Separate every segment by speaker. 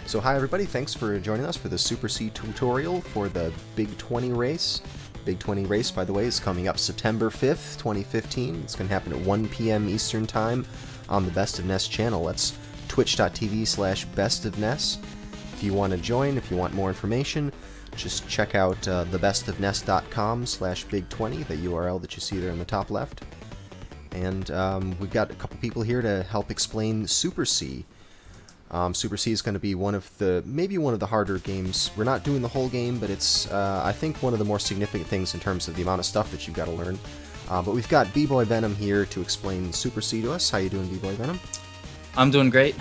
Speaker 1: So hi everybody, thanks for joining us for the Super C tutorial for the Big 20 race. Big 20 race, by the way, is coming up September 5th, 2015. It's going to happen at 1 p.m. Eastern Time on the Best of Ness channel. That's twitch.tv/bestofness. If you want to join, if you want more information, just check out thebestofness.com/big20, the URL that you see there in the top left. And we've got a couple people here to help explain Super C. Super C is going to be maybe one of the harder games. We're not doing the whole game, but it's, I think, one of the more significant things in terms of the amount of stuff that you've got to learn. But we've got Bboy Venom here to explain Super C to us. How you doing, Bboy Venom?
Speaker 2: I'm doing great.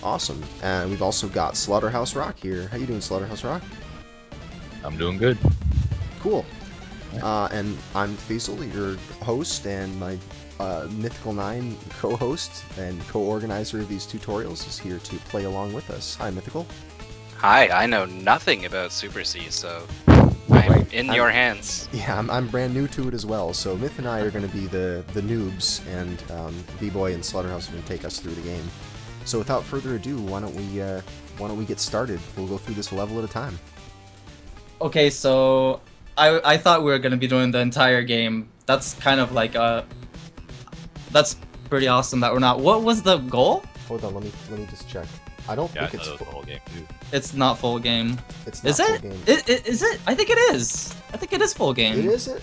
Speaker 1: Awesome. And we've also got Slaughterhouserock here. How you doing, Slaughterhouserock?
Speaker 3: I'm doing good.
Speaker 1: Cool. And I'm Faisal, your host, and my Mythical 9 co-host and co-organizer of these tutorials is here to play along with us. Hi, Mythical.
Speaker 4: Hi, I know nothing about Super C, so I'm in your hands.
Speaker 1: Yeah, I'm brand new to it as well, so Myth and I are going to be the noobs, and Bboy and Slaughterhouse are going to take us through the game. So without further ado, why don't we get started? We'll go through this level at a time.
Speaker 2: Okay, so I thought we were gonna be doing the entire game. That's kind of like that's pretty awesome that we're not. What was the goal?
Speaker 1: Hold on, let me just check. I don't think it's full
Speaker 3: game too.
Speaker 2: It's not full game.
Speaker 1: It's not
Speaker 2: is
Speaker 1: full
Speaker 2: it?
Speaker 1: game.
Speaker 2: Is it? I think it is. I think it is full game.
Speaker 1: It is it?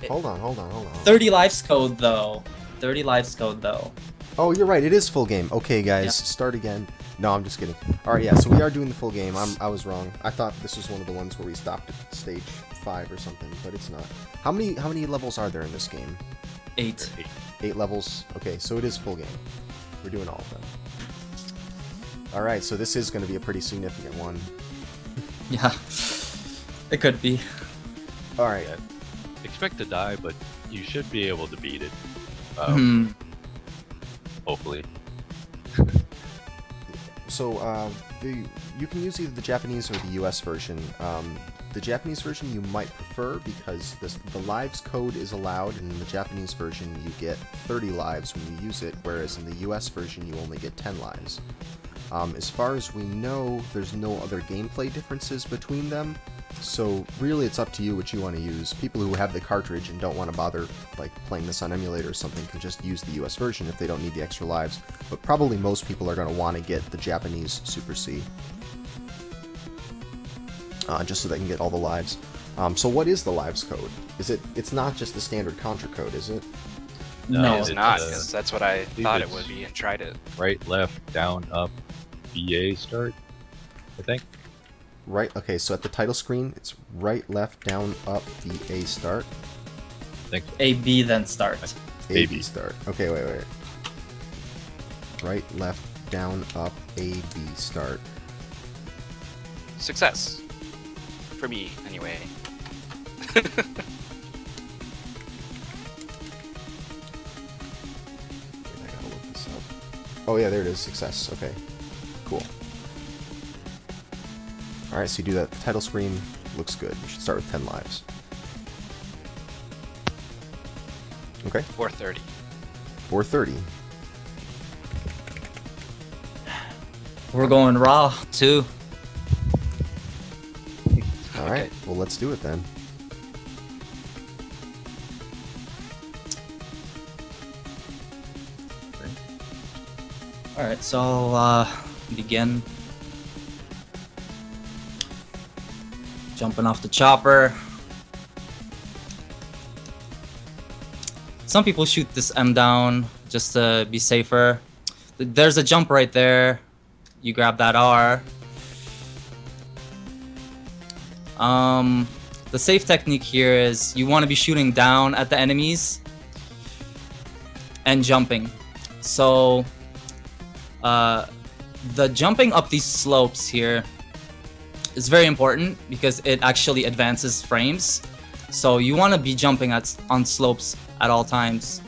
Speaker 1: Hold on.
Speaker 2: 30 lives code though. 30 lives code though.
Speaker 1: Oh, you're right. It is full game. Okay, guys,
Speaker 2: Yeah.
Speaker 1: Start again. No, I'm just kidding. All right, yeah. So we are doing the full game. I was wrong. I thought this was one of the ones where we stopped at stage 5 or something, but it's not. How many levels are there in this game?
Speaker 2: 8.
Speaker 1: 8 levels. Okay, so it is full game. We're doing all of them. All right, so this is going to be a pretty significant one.
Speaker 2: Yeah, it could be.
Speaker 1: All right.
Speaker 3: Yeah. Expect to die, but you should be able to beat it. Hopefully.
Speaker 1: So you can use either the Japanese or the US version. The Japanese version you might prefer because the lives code is allowed, and in the Japanese version you get 30 lives when you use it, whereas in the US version you only get 10 lives. As far as we know, there's no other gameplay differences between them, so really it's up to you what you want to use. People who have the cartridge and don't want to bother like playing this on emulator or something can just use the US version if they don't need the extra lives, but probably most people are going to want to get the Japanese Super C. Just so they can get all the lives. So what is the lives code? It's not just the standard Contra code, is it?
Speaker 2: No,
Speaker 4: It's not, 'cause that's what I thought it would be and tried it.
Speaker 3: Right, left, down, up, BA start, I think.
Speaker 1: Right, okay, so at the title screen, it's right, left, down, up, VA start.
Speaker 3: I think so.
Speaker 2: A B then start.
Speaker 1: AB start. Okay, wait. Right, left, down, up, AB start.
Speaker 4: Success. For me, anyway.
Speaker 1: Wait, I gotta look this up. Oh yeah, there it is, success. Okay, cool. Alright, so you do that. The title screen looks good. You should start with 10 lives. Okay.
Speaker 4: 430.
Speaker 1: 430.
Speaker 2: We're going raw too.
Speaker 1: Alright, well let's do it then.
Speaker 2: Alright, so I'll begin. Jumping off the chopper. Some people shoot this M down just to be safer. There's a jump right there. You grab that R. The safe technique here is you want to be shooting down at the enemies and jumping. So the jumping up these slopes here is very important because it actually advances frames. So you want to be jumping on slopes at all times.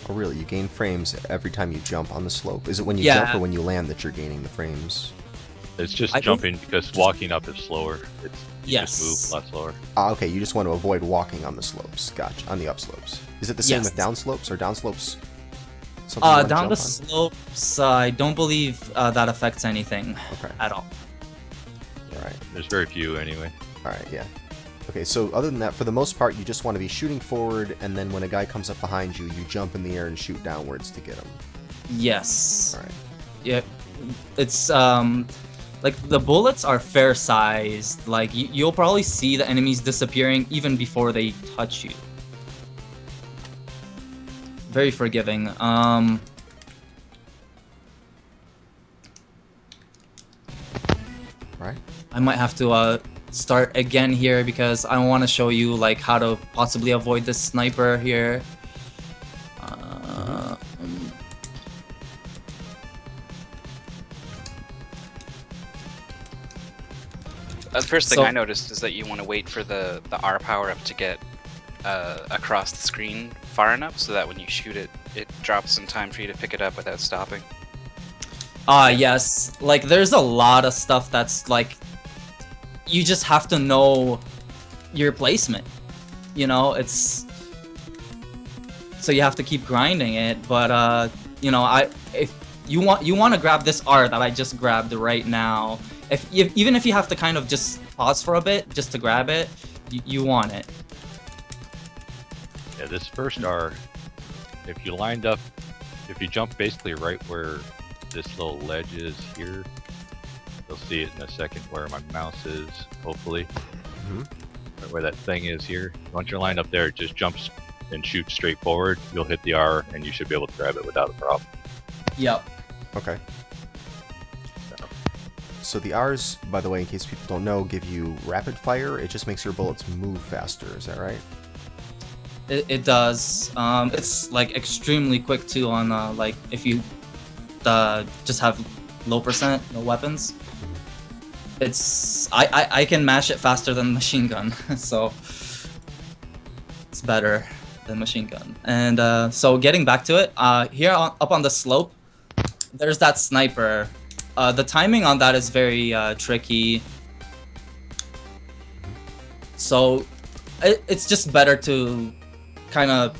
Speaker 1: Oh really, you gain frames every time you jump on the slope? Is it when you jump or when you land that you're gaining the frames?
Speaker 3: It's just jumping because walking up is slower. You just move a lot slower.
Speaker 1: Okay, you just want to avoid walking on the slopes. Gotcha, on the upslopes. Is it the same with downslopes, or downslopes Something you wanna
Speaker 2: Down the
Speaker 1: jump on?
Speaker 2: slopes, I don't believe that affects anything
Speaker 1: Okay.
Speaker 2: at all.
Speaker 1: All right.
Speaker 3: There's very few anyway.
Speaker 1: All right. Yeah. Okay. So other than that, for the most part, you just want to be shooting forward, and then when a guy comes up behind you, you jump in the air and shoot downwards to get him.
Speaker 2: Yes.
Speaker 1: All right.
Speaker 2: Yeah. It's like the bullets are fair sized. Like you'll probably see the enemies disappearing even before they touch you. Very forgiving.
Speaker 1: Right.
Speaker 2: I might have to start again here because I want to show you like how to possibly avoid this sniper here.
Speaker 4: The first thing
Speaker 2: So-
Speaker 4: I noticed is that you want to wait for the R power up to get across the screen far enough so that when you shoot it, it drops some time for you to pick it up without stopping.
Speaker 2: Yes. Like there's a lot of stuff that's like you just have to know your placement. You know, it's so you have to keep grinding it, but you know, if you want to grab this R that I just grabbed right now. Even if you have to kind of just pause for a bit just to grab it, you want it.
Speaker 3: Yeah, this first R, if you lined up, if you jump basically right where this little ledge is here, you'll see it in a second where my mouse is, hopefully. Right where that thing is here. Once you're lined up there, it just jumps and shoots straight forward. You'll hit the R and you should be able to grab it without a problem.
Speaker 2: Yep.
Speaker 1: Okay. So the R's, by the way, in case people don't know, give you rapid fire. It just makes your bullets move faster. Is that right?
Speaker 2: It does. It's like extremely quick too on like if you just have low percent, no weapons. It's I can mash it faster than machine gun, so it's better than machine gun. And so getting back to it, here up on the slope, there's that sniper. The timing on that is very tricky. So it's just better to kind of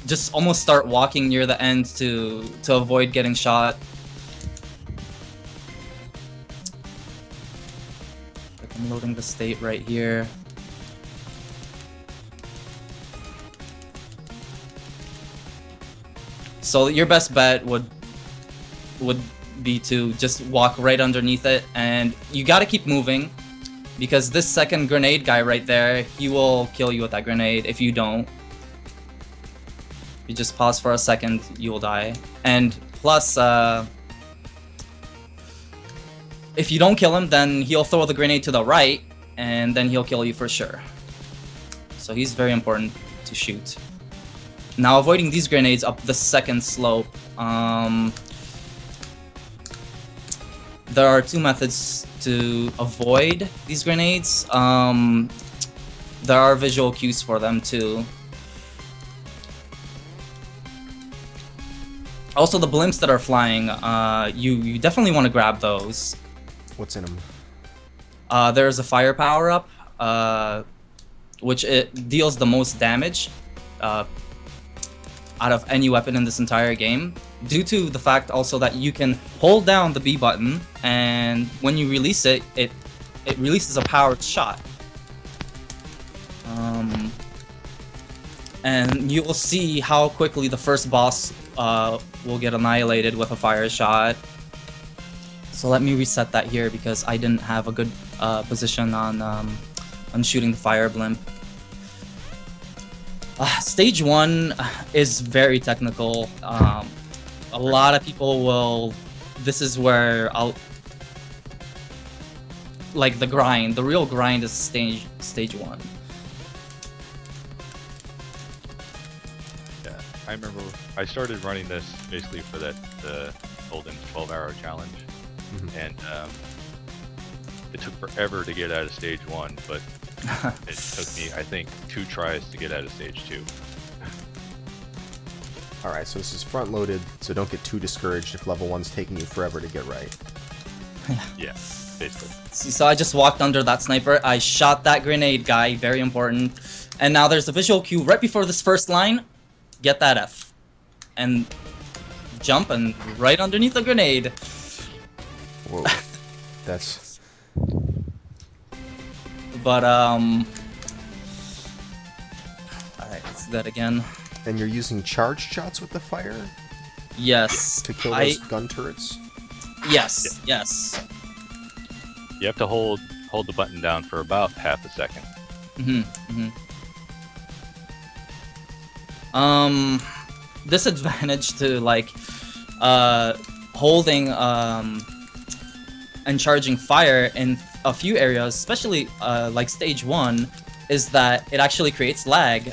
Speaker 2: just almost start walking near the end to avoid getting shot. I'm loading the state right here. So your best bet would be to just walk right underneath it, and you gotta keep moving because this second grenade guy right there, he will kill you with that grenade if you don't. You just pause for a second, you will die. And plus, if you don't kill him, then he'll throw the grenade to the right, and then he'll kill you for sure. So he's very important to shoot. Now avoiding these grenades up the second slope. There are two methods to avoid these grenades. There are visual cues for them too. Also, the blimps that are flying, you definitely want to grab those.
Speaker 1: What's in them?
Speaker 2: There's a fire power up, which it deals the most damage out of any weapon in this entire game, due to the fact also that you can hold down the B button, and when you release it, it releases a powered shot. And you will see how quickly the first boss will get annihilated with a fire shot. So let me reset that here because I didn't have a good position on shooting the fire blimp. Stage 1 is very technical. A lot of people will... This is where I'll... Like the grind. The real grind is stage 1.
Speaker 3: Yeah, I remember I started running this basically for that golden 12-hour challenge, and it took forever to get out of stage 1, but it took me, I think, 2 tries to get out of stage 2.
Speaker 1: Alright, so this is front loaded, so don't get too discouraged if level 1's taking you forever to get right.
Speaker 3: Yeah, basically.
Speaker 2: See, so I just walked under that sniper. I shot that grenade guy, very important. And now there's a visual cue right before this first line. Get that F. And jump and right underneath the grenade.
Speaker 1: Whoa. That's...
Speaker 2: But alright, let's do that again.
Speaker 1: And you're using charged shots with the fire
Speaker 2: Yes.
Speaker 1: to kill those gun turrets?
Speaker 2: Yes, yes.
Speaker 3: You have to hold the button down for about half a second.
Speaker 2: Disadvantage to like holding and charging fire in a few areas, especially like stage 1, is that it actually creates lag.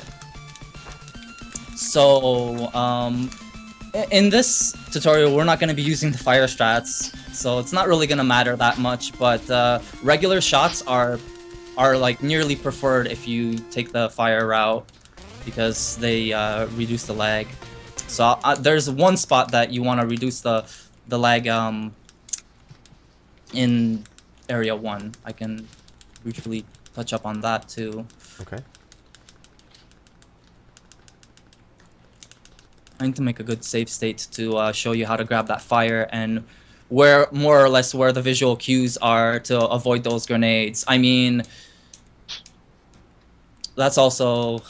Speaker 2: So in this tutorial we're not going to be using the fire strats, so it's not really going to matter that much, but regular shots are like nearly preferred if you take the fire route, because they reduce the lag. So there's one spot that you want to reduce the lag in area 1. I can briefly touch up on that too.
Speaker 1: Okay.
Speaker 2: I need to make a good save state to show you how to grab that fire and where, more or less, where the visual cues are to avoid those grenades. I mean, that's also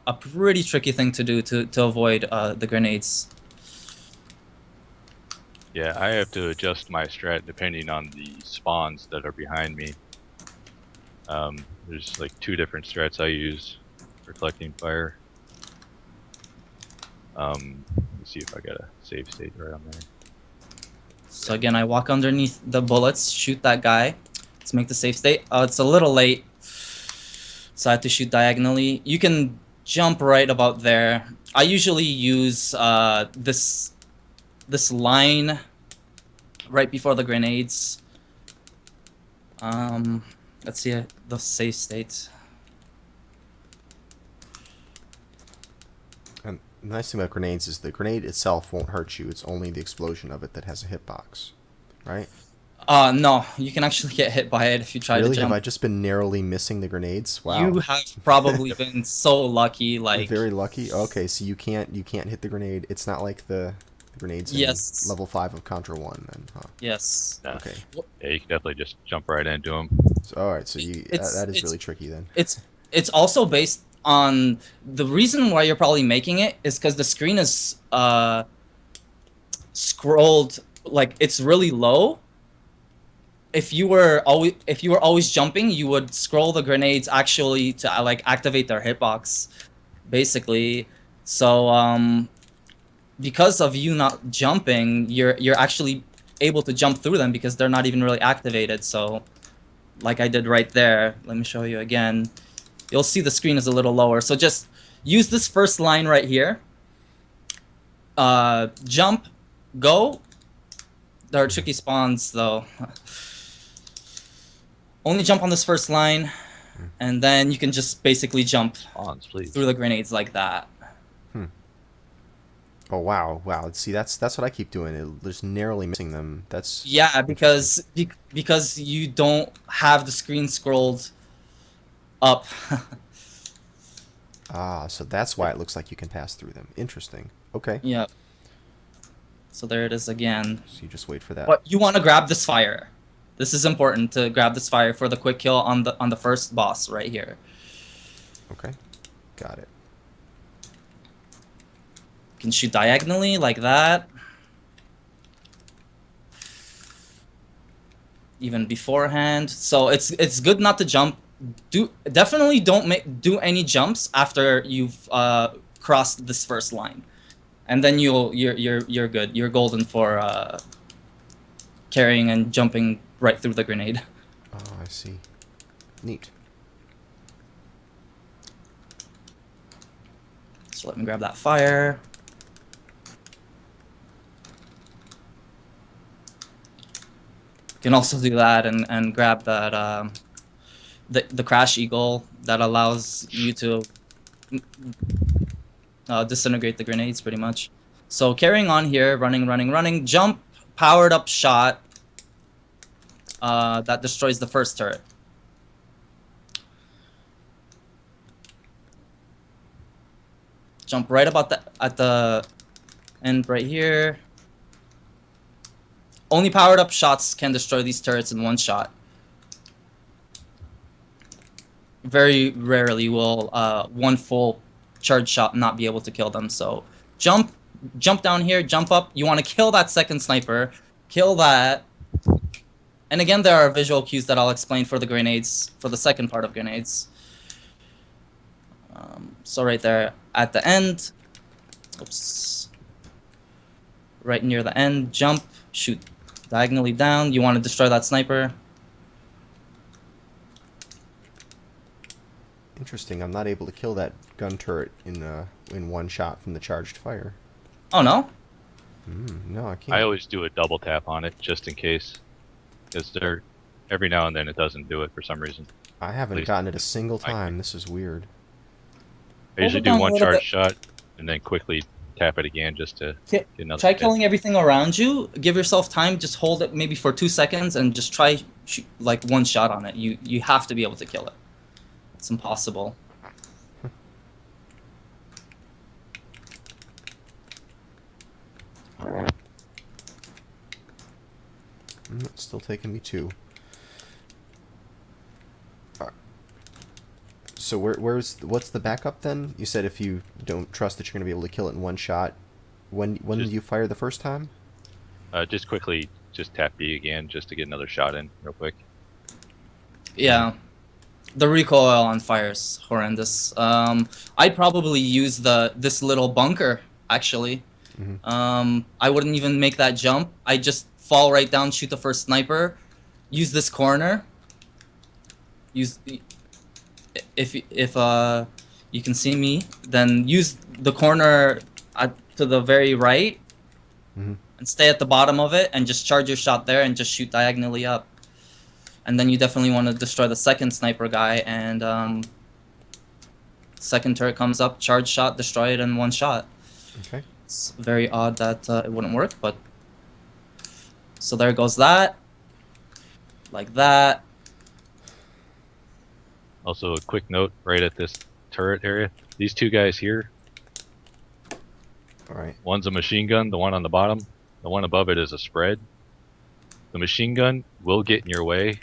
Speaker 2: a pretty tricky thing to do to avoid the grenades.
Speaker 3: Yeah, I have to adjust my strat depending on the spawns that are behind me. There's like 2 different strats I use for collecting fire. Let me see if I got a save state right on there.
Speaker 2: So again, I walk underneath the bullets, shoot that guy. Let's make the save state. Oh, it's a little late, so I have to shoot diagonally. You can jump right about there. I usually use this line right before the grenades. Let's see the save state.
Speaker 1: And the nice thing about grenades is the grenade itself won't hurt you. It's only the explosion of it that has a hitbox, right?
Speaker 2: No, you can actually get hit by it if you try to
Speaker 1: Really?
Speaker 2: jump.
Speaker 1: Have I just been narrowly missing the grenades? Wow.
Speaker 2: You have probably been so lucky, like
Speaker 1: Very lucky. Okay, so you can't hit the grenade. It's not like the grenades in
Speaker 2: Yes.
Speaker 1: level 5 of Contra 1 then, huh?
Speaker 2: yes.
Speaker 3: Nah.
Speaker 1: Okay.
Speaker 3: Yeah, you can definitely just jump right into them.
Speaker 1: So, all right, so you that is really tricky then.
Speaker 2: It's also based on the reason why you're probably making it is because the screen is scrolled, like it's really low. If you were always jumping, you would scroll the grenades actually to like activate their hitbox, basically. So because of you not jumping, you're actually able to jump through them because they're not even really activated. So like I did right there, let me show you again. You'll see the screen is a little lower. So just use this first line right here. Jump, go. There are tricky spawns though. Only jump on this first line, and then you can just basically jump
Speaker 3: Spawns, please.
Speaker 2: through the grenades like that.
Speaker 1: Oh wow. See, that's what I keep doing. Just narrowly missing them. That's
Speaker 2: Yeah, because you don't have the screen scrolled up.
Speaker 1: so that's why it looks like you can pass through them. Interesting. Okay.
Speaker 2: Yeah. So there it is again.
Speaker 1: So you just wait for that.
Speaker 2: But you want to grab this fire. This is important to grab this fire for the quick kill on the first boss right here.
Speaker 1: Okay. Got it.
Speaker 2: You can shoot diagonally like that. Even beforehand. So it's good not to jump. Definitely don't do any jumps after you've crossed this first line. And then you're good. You're golden for carrying and jumping right through the grenade.
Speaker 1: Oh, I see. Neat.
Speaker 2: So let me grab that fire. You can also do that and grab that the crash eagle that allows you to disintegrate the grenades pretty much. So carrying on here, running, jump, powered up shot that destroys the first turret. Jump right about at the And right here, only powered up shots can destroy these turrets in one shot. Very rarely will one full charge shot not be able to kill them. So jump down here, jump up. You want to kill that second sniper, kill that. And again, there are visual cues that I'll explain for the grenades, for the second part of grenades. So right there at the end, oops, right near the end, jump, shoot diagonally down. You want to destroy that sniper.
Speaker 1: Interesting. I'm not able to kill that gun turret in one shot from the charged fire.
Speaker 2: Oh no?
Speaker 1: No, I can't.
Speaker 3: I always do a double tap on it just in case, because every now and then it doesn't do it for some reason.
Speaker 1: I haven't
Speaker 3: least
Speaker 1: gotten it a single time. This is weird.
Speaker 3: I usually
Speaker 2: it
Speaker 3: do
Speaker 2: down a
Speaker 3: one
Speaker 2: little
Speaker 3: charge
Speaker 2: bit.
Speaker 3: shot and then quickly tap it again just to get another
Speaker 2: Try
Speaker 3: hit.
Speaker 2: killing everything around you. Give yourself time. Just hold it maybe for 2 seconds and just try shoot, like one shot on it. You have to be able to kill it. It's impossible.
Speaker 1: It's still taking me 2. So what's the backup then? You said if you don't trust that you're going to be able to kill it in one shot. When did you fire the first time?
Speaker 3: Just quickly, just tap B again just to get another shot in real quick.
Speaker 2: Yeah. The recoil on fire is horrendous. I'd probably use this little bunker, actually. I wouldn't even make that jump. I just fall right down, shoot the first sniper, use this corner. If you can see me, then use the corner to the very right, and stay at the bottom of it, and just charge your shot there, and just shoot diagonally up. And then you definitely want to destroy the second sniper guy, and second turret comes up, charge shot, destroy it in one shot.
Speaker 1: Okay.
Speaker 2: It's very odd that it wouldn't work, but so there goes that, like that.
Speaker 3: Also, a quick note right at this turret area. These two guys here,
Speaker 1: All right.
Speaker 3: one's a machine gun, the one on the bottom. The one above it is a spread. The machine gun will get in your way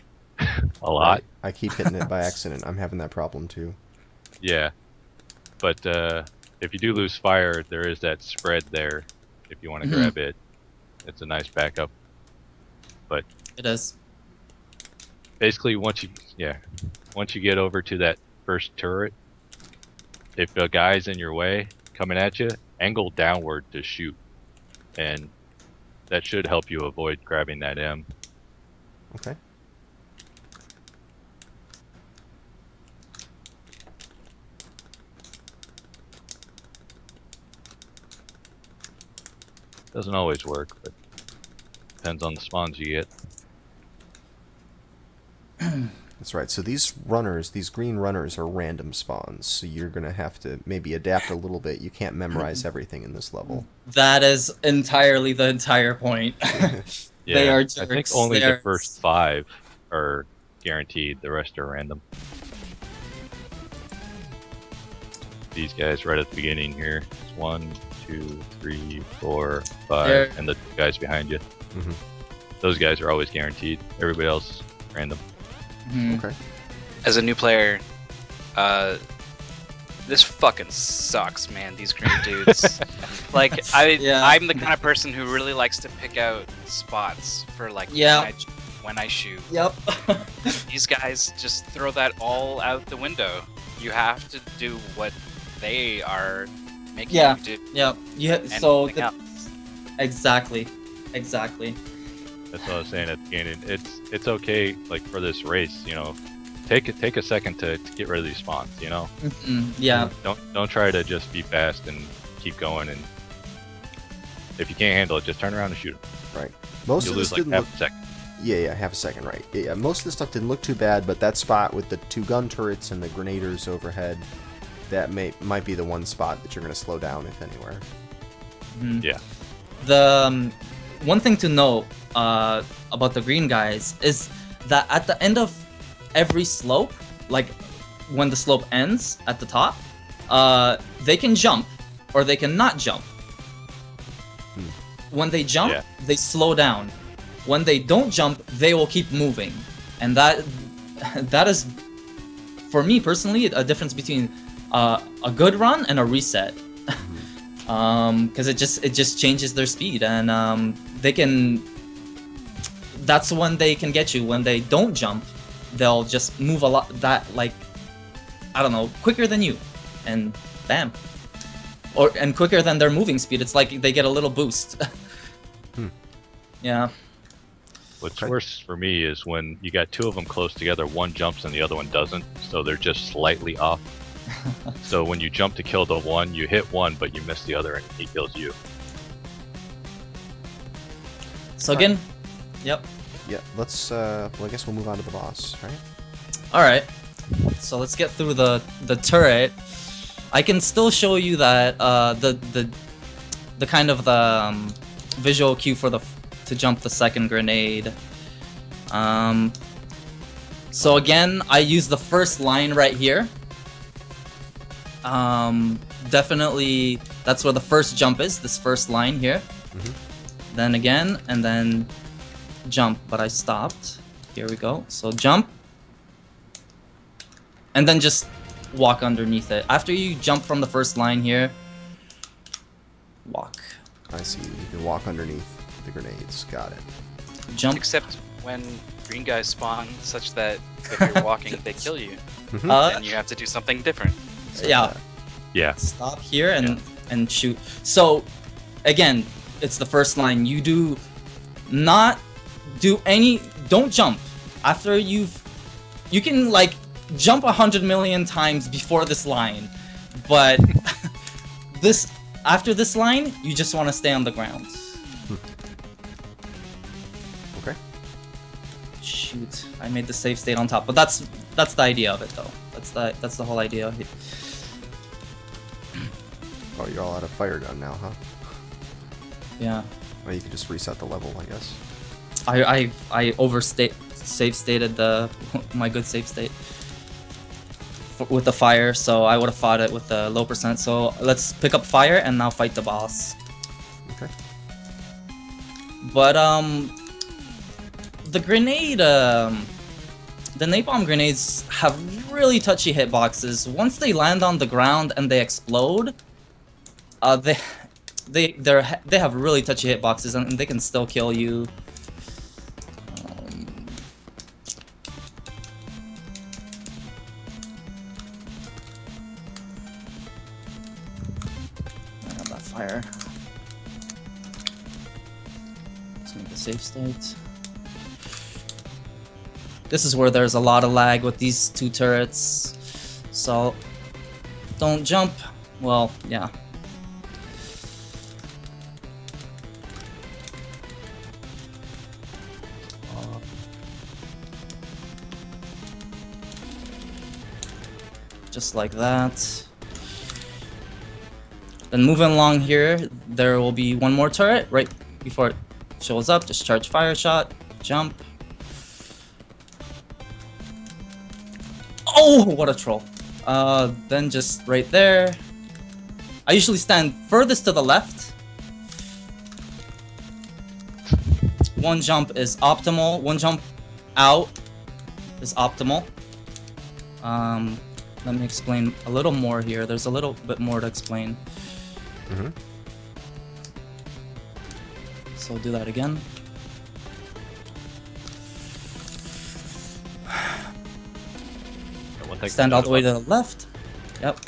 Speaker 3: a lot.
Speaker 1: Right. I keep hitting it by accident. I'm having that problem too.
Speaker 3: Yeah. But if you do lose fire, there is that spread there if you want to grab it. It's a nice backup. But
Speaker 2: It is.
Speaker 3: basically once you get over to that first turret, if a guy's in your way coming at you, angle downward to shoot, and that should help you avoid grabbing that M.
Speaker 1: Okay.
Speaker 3: Doesn't always work, but depends on the spawns you get.
Speaker 1: That's right. So these runners, these green runners, are random spawns. So you're going to have to maybe adapt a little bit. You can't memorize everything in this level.
Speaker 2: That is entirely the entire point.
Speaker 3: Yeah,
Speaker 2: They are
Speaker 3: I
Speaker 2: jerks.
Speaker 3: think only
Speaker 2: They're-
Speaker 3: the first 5 are guaranteed. The rest are random. These guys right at the beginning here. It's 1, 2, 3, 4, 5,
Speaker 2: They're-
Speaker 3: and the guys behind you.
Speaker 1: Mhm.
Speaker 3: Those guys are always guaranteed. Everybody else random.
Speaker 1: Okay.
Speaker 4: As a new player, this fucking sucks, man. These green dudes. Like,
Speaker 2: Yeah.
Speaker 4: I'm the kind of person who really likes to pick out spots for like
Speaker 2: Yeah.
Speaker 4: when I shoot.
Speaker 2: Yep.
Speaker 4: These guys just throw that all out the window. You have to do what they are making
Speaker 2: Yeah.
Speaker 4: you do.
Speaker 2: Yep. So
Speaker 4: Anything else.
Speaker 2: exactly.
Speaker 3: That's what I was saying at the beginning. It's okay, like for this race, take a second to get rid of these spawns.
Speaker 2: Yeah.
Speaker 3: Don't try to just be fast and keep going. And if you can't handle it, just turn around and shoot them.
Speaker 1: Right. Most
Speaker 3: You'll
Speaker 1: of
Speaker 3: lose
Speaker 1: this
Speaker 3: like
Speaker 1: didn't
Speaker 3: half
Speaker 1: look.
Speaker 3: a second.
Speaker 1: Yeah, half a second, right. Yeah, most of the stuff didn't look too bad, but that spot with the 2 gun turrets and the grenaders overhead, that might be the one spot that you're going to slow down, if anywhere.
Speaker 3: Yeah.
Speaker 2: The one thing to note about the green guys is that at the end of every slope, like when the slope ends at the top, they can jump or they can not jump. when they jump,
Speaker 3: Yeah.
Speaker 2: they slow down. When they don't jump, they will keep moving, and that is, for me personally, a difference between a good run and a reset. Because it just changes their speed, and they can. That's when they can get you. When they don't jump, they'll just move a lot. That like, I don't know, quicker than you, and bam. And quicker than their moving speed. It's like they get a little boost. Yeah.
Speaker 3: What's worse for me is when you got two of them close together, one jumps and the other one doesn't, so they're just slightly off. So when you jump to kill the one, you hit one, but you miss the other, and he kills you.
Speaker 2: So again, yep.
Speaker 1: Yeah, let's, well, I guess we'll move on to the boss, right?
Speaker 2: Alright. So let's get through the turret. I can still show you that, the kind of the visual cue for to jump the second grenade. So again, I use the first line right here. Definitely, that's where the first jump is, this first line here. Then again, and then jump, but I stopped. Here we go. So jump. And then just walk underneath it. After you jump from the first line here, walk.
Speaker 1: I see. You can walk underneath the grenades. Got it.
Speaker 2: Jump.
Speaker 4: Except when green guys spawn, such that if you're walking, they kill you. Then you have to do something different.
Speaker 2: Yeah.
Speaker 3: Yeah.
Speaker 2: Stop here and shoot. So, again, it's the first line. You do not do any. Don't jump after you can like jump 100 million times before this line, but after this line, you just want to stay on the ground.
Speaker 1: Okay.
Speaker 2: Shoot, I made the save state on top, but that's the idea of it, though. That's the whole idea of it.
Speaker 1: Oh, you're all out of fire gun now, huh?
Speaker 2: Yeah.
Speaker 1: Well, you can just reset the level, I guess.
Speaker 2: I save stated my good save state with the fire, so I would have fought it with the low percent. So let's pick up fire and now fight the boss.
Speaker 1: Okay.
Speaker 2: But the grenade, the napalm grenades have really touchy hitboxes. Once they land on the ground and they explode, they have really touchy hitboxes, and they can still kill you. I have that fire. Let's make the save state. This is where there's a lot of lag with these two turrets. So don't jump. Well, yeah. Just like that. Then moving along here, there will be one more turret right before it shows up. Just charge fire shot, jump. Oh, what a troll. Then just right there. I usually stand furthest to the left. One jump is optimal. One jump out is optimal. Let me explain a little more here. There's a little bit more to explain. So do that again. Stand all the way to the left. Yep.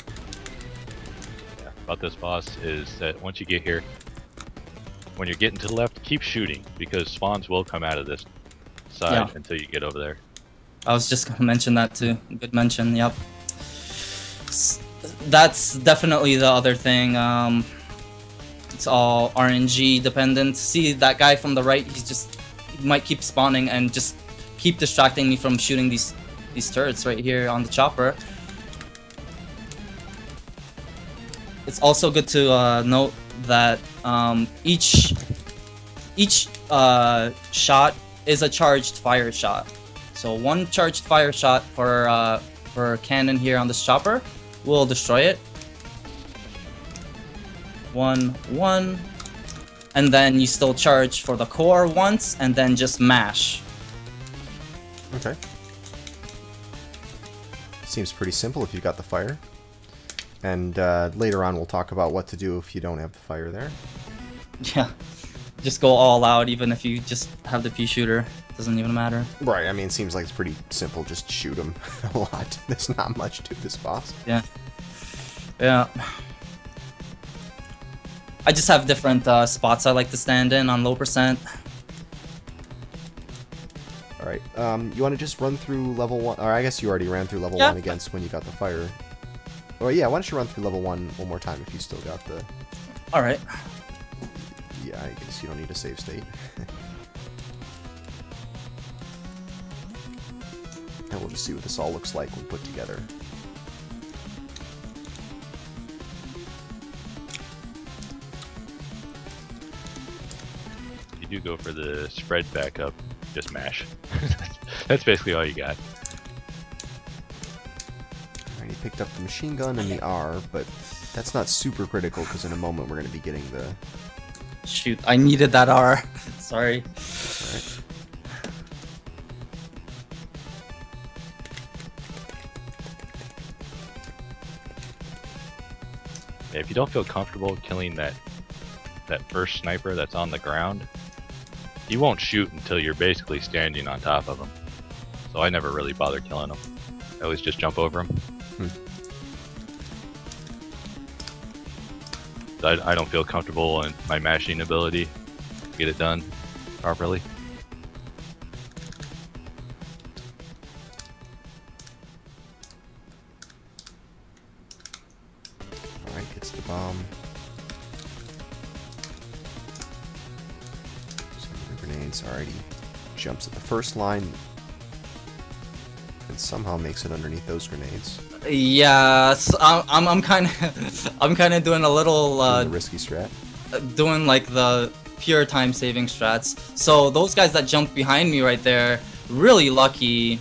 Speaker 3: Yeah, about this boss is that once you get here, when you're getting to the left, keep shooting, because spawns will come out of this side until you get over there.
Speaker 2: I was just gonna mention that too. Good mention, yep. That's definitely the other thing. It's all RNG dependent. See that guy from the right? He might keep spawning and just keep distracting me from shooting these turrets right here on the chopper. It's also good to note that each shot is a charged fire shot. So one charged fire shot for cannon here on this chopper will destroy it. One, and then you still charge for the core once, and then just mash.
Speaker 1: Okay. Seems pretty simple if you've got the fire. And later on we'll talk about what to do if you don't have the fire there.
Speaker 2: Yeah, just go all out even if you just have the pea shooter. Doesn't even matter.
Speaker 1: Right, I mean, it seems like it's pretty simple. Just shoot them a lot. There's not much to this boss.
Speaker 2: Yeah. Yeah. I just have different spots I like to stand in on low percent.
Speaker 1: Alright, you want to just run through level 1? Or I guess you already ran through level 1 against when you got the fire. Oh yeah, why don't you run through level 1 one more time if you still got the...
Speaker 2: Alright.
Speaker 1: Yeah, I guess you don't need a save state. And we'll just see what this all looks like when put together.
Speaker 3: You do go for the spread back up, just mash. That's basically all you got.
Speaker 1: Alright, he picked up the machine gun and the R, but that's not super critical because in a moment we're going to be getting the...
Speaker 2: Shoot, I needed that R. Sorry.
Speaker 1: That's alright.
Speaker 3: Yeah, if you don't feel comfortable killing that first sniper that's on the ground, he won't shoot until you're basically standing on top of him. So I never really bother killing him. I always just jump over him. I don't feel comfortable in my mashing ability to get it done properly.
Speaker 1: Alright, gets the bomb. Some of the grenades. Alright, he jumps at the first line and somehow makes it underneath those grenades.
Speaker 2: Yeah, so I'm kind of doing a little
Speaker 1: Doing the risky strat.
Speaker 2: doing like the pure time saving strats. So those guys that jumped behind me right there, really lucky,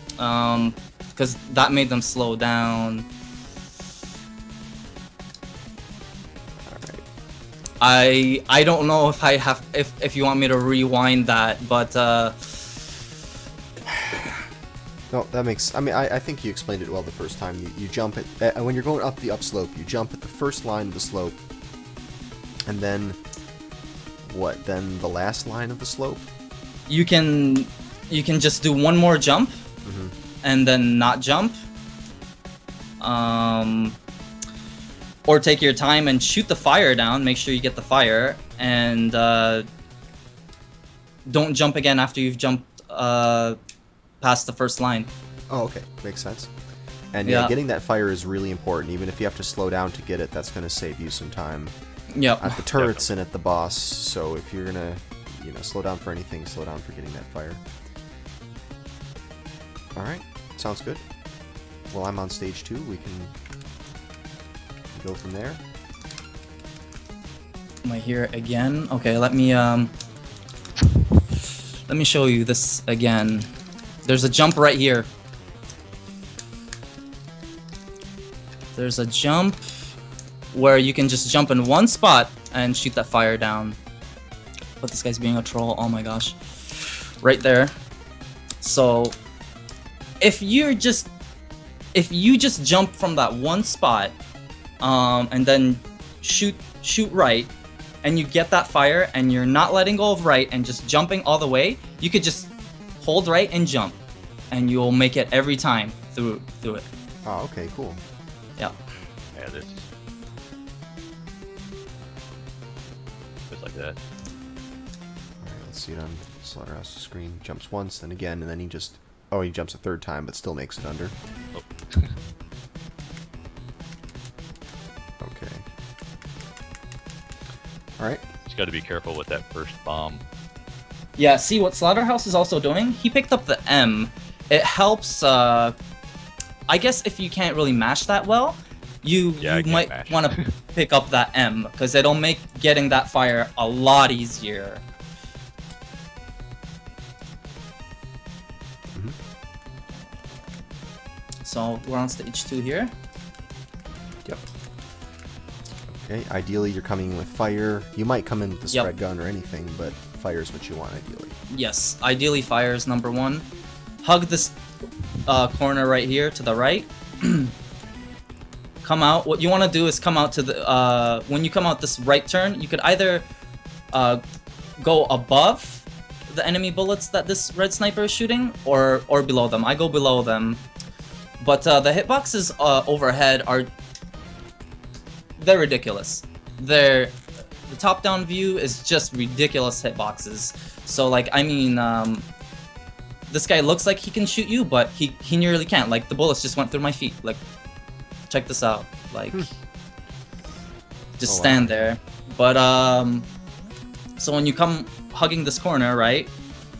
Speaker 2: because that made them slow down.
Speaker 1: Alright.
Speaker 2: I don't know if I have if you want me to rewind that, but
Speaker 1: No, that makes... I mean, I think you explained it well the first time. You jump at... when you're going up the upslope, you jump at the first line of the slope. And then... What? Then the last line of the slope?
Speaker 2: you can just do one more jump, and then not jump. Or take your time and shoot the fire down. Make sure you get the fire, and don't jump again after you've jumped past the first line.
Speaker 1: Oh, okay. Makes sense. And yeah, getting that fire is really important. Even if you have to slow down to get it, that's going to save you some time.
Speaker 2: Yep.
Speaker 1: At the turrets and at the boss. So if you're going to, slow down for anything, slow down for getting that fire. Alright. Sounds good. Well, I'm on stage 2. We can go from there.
Speaker 2: Am I here again? Okay, let me show you this again. There's a jump right here. There's a jump where you can just jump in one spot and shoot that fire down. But this guy's being a troll. Oh my gosh. Right there. So if you just jump from that one spot and then shoot right, and you get that fire and you're not letting go of right and just jumping all the way, you could just hold right and jump, and you'll make it every time through it.
Speaker 1: Oh, okay, cool.
Speaker 2: Yeah.
Speaker 3: Yeah, this just like that.
Speaker 1: Alright, let's see it on Slaughterhouse's screen. Jumps once, then again, and then he just... Oh, he jumps a third time, but still makes it under.
Speaker 3: Oh.
Speaker 1: Okay. Alright.
Speaker 3: Just got to be careful with that first bomb.
Speaker 2: Yeah, see what Slaughterhouse is also doing? He picked up the M. It helps, I guess if you can't really mash that well, you might want to pick up that M, because it'll make getting that fire a lot easier. So we're on stage 2 here.
Speaker 1: Yep. Okay, ideally you're coming in with fire. You might come in with the
Speaker 2: Yep.
Speaker 1: spread gun or anything, but fire is what you want ideally.
Speaker 2: Yes, ideally fire is number one. Hug this corner right here to the right. Come out. What you want to do is come out to the when you come out this right turn, you could either go above the enemy bullets that this red sniper is shooting, or below them. I go below them, but the hitboxes overhead they're ridiculous. The top-down view is just ridiculous hitboxes. So like, I mean, this guy looks like he can shoot you, but he nearly can't. Like, the bullets just went through my feet. Like, check this out. Like, just stand there. But so when you come hugging this corner, right,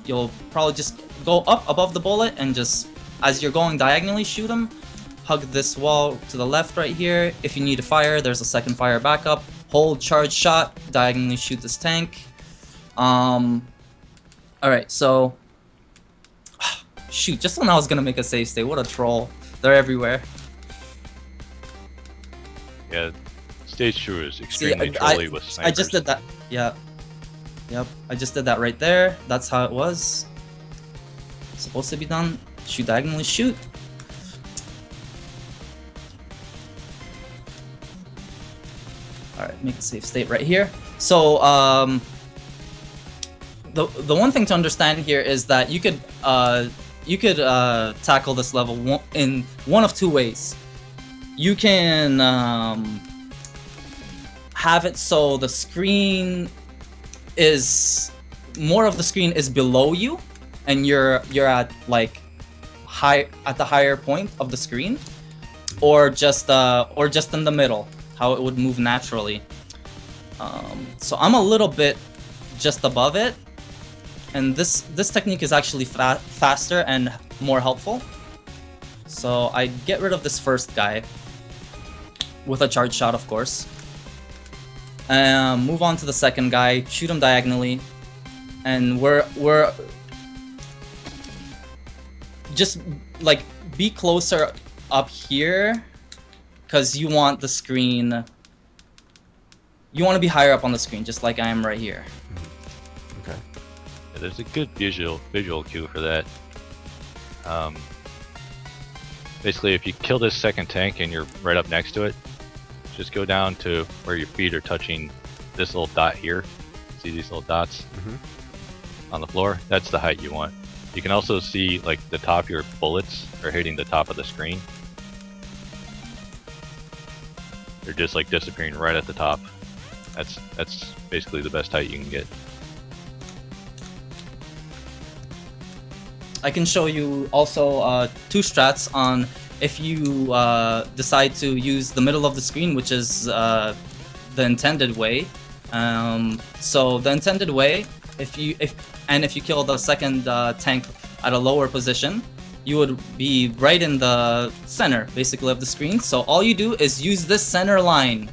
Speaker 2: you'll probably just go up above the bullet and just, as you're going diagonally, shoot him. Hug this wall to the left right here. If you need to fire, there's a second fire backup. Hold charge shot, diagonally shoot this tank. Alright, so... Shoot, just when I was gonna make a save state, what a troll. They're everywhere.
Speaker 3: Yeah, stage 2 is extremely trolly with snipers.
Speaker 2: I just did that. Yeah. Yep, I just did that right there. That's how it was. Supposed to be done. Shoot diagonally, shoot. Alright, make a save state right here. So, the one thing to understand here is that you could tackle this level in one of two ways. You can have it so the screen is more of the screen is below you, and you're at like at the higher point of the screen, or just in the middle, how it would move naturally. So I'm a little bit just above it, and this technique is actually faster and more helpful. So I get rid of this first guy with a charge shot, of course. Move on to the second guy, shoot him diagonally, and we're just like be closer up here, because you want the screen. You want to be higher up on the screen, just like I am right here.
Speaker 1: Okay.
Speaker 3: Yeah, there's a good visual cue for that. Basically, if you kill this second tank and you're right up next to it, just go down to where your feet are touching this little dot here. See these little dots on the floor? That's the height you want. You can also see like the top of your bullets are hitting the top of the screen. They're just like disappearing right at the top. That's basically the best height you can get.
Speaker 2: I can show you also two strats on if you decide to use the middle of the screen, which is the intended way. So the intended way, if you kill the second tank at a lower position, you would be right in the center, basically, of the screen. So all you do is use this center line.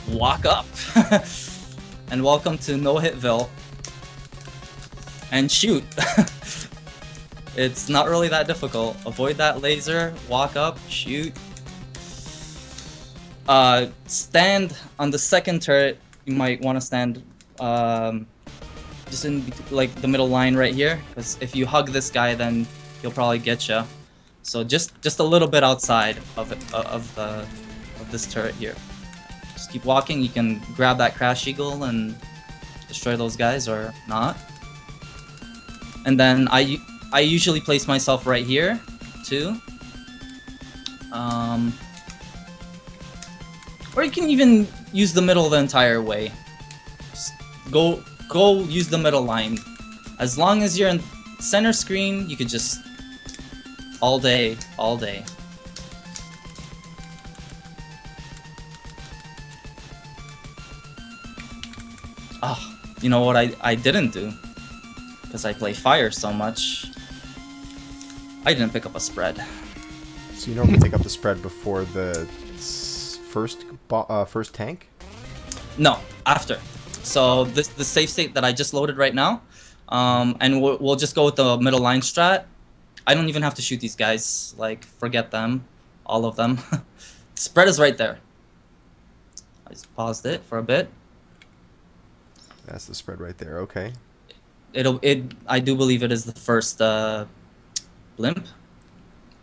Speaker 2: Walk up, and welcome to No Hitville. And shoot. It's not really that difficult. Avoid that laser, walk up, shoot. Stand on the second turret. You might want to stand just in like the middle line right here, because if you hug this guy, then he'll probably get you. So just a little bit outside of this turret here. Just keep walking. You can grab that crash eagle and destroy those guys, or not. And then I usually place myself right here too. Or you can even use the middle the entire way. Just go use the middle line. As long as you're in center screen, you could just all day. Oh, you know what I didn't do? Because I play fire so much, I didn't pick up a spread.
Speaker 1: So you normally pick up the spread before the first tank?
Speaker 2: No, after. So the save state that I just loaded right now, and we'll just go with the middle line strat. I don't even have to shoot these guys. Like, forget them, all of them. Spread is right there. just paused it for a bit.
Speaker 1: That's the spread right there. Okay.
Speaker 2: I do believe it is the first blimp.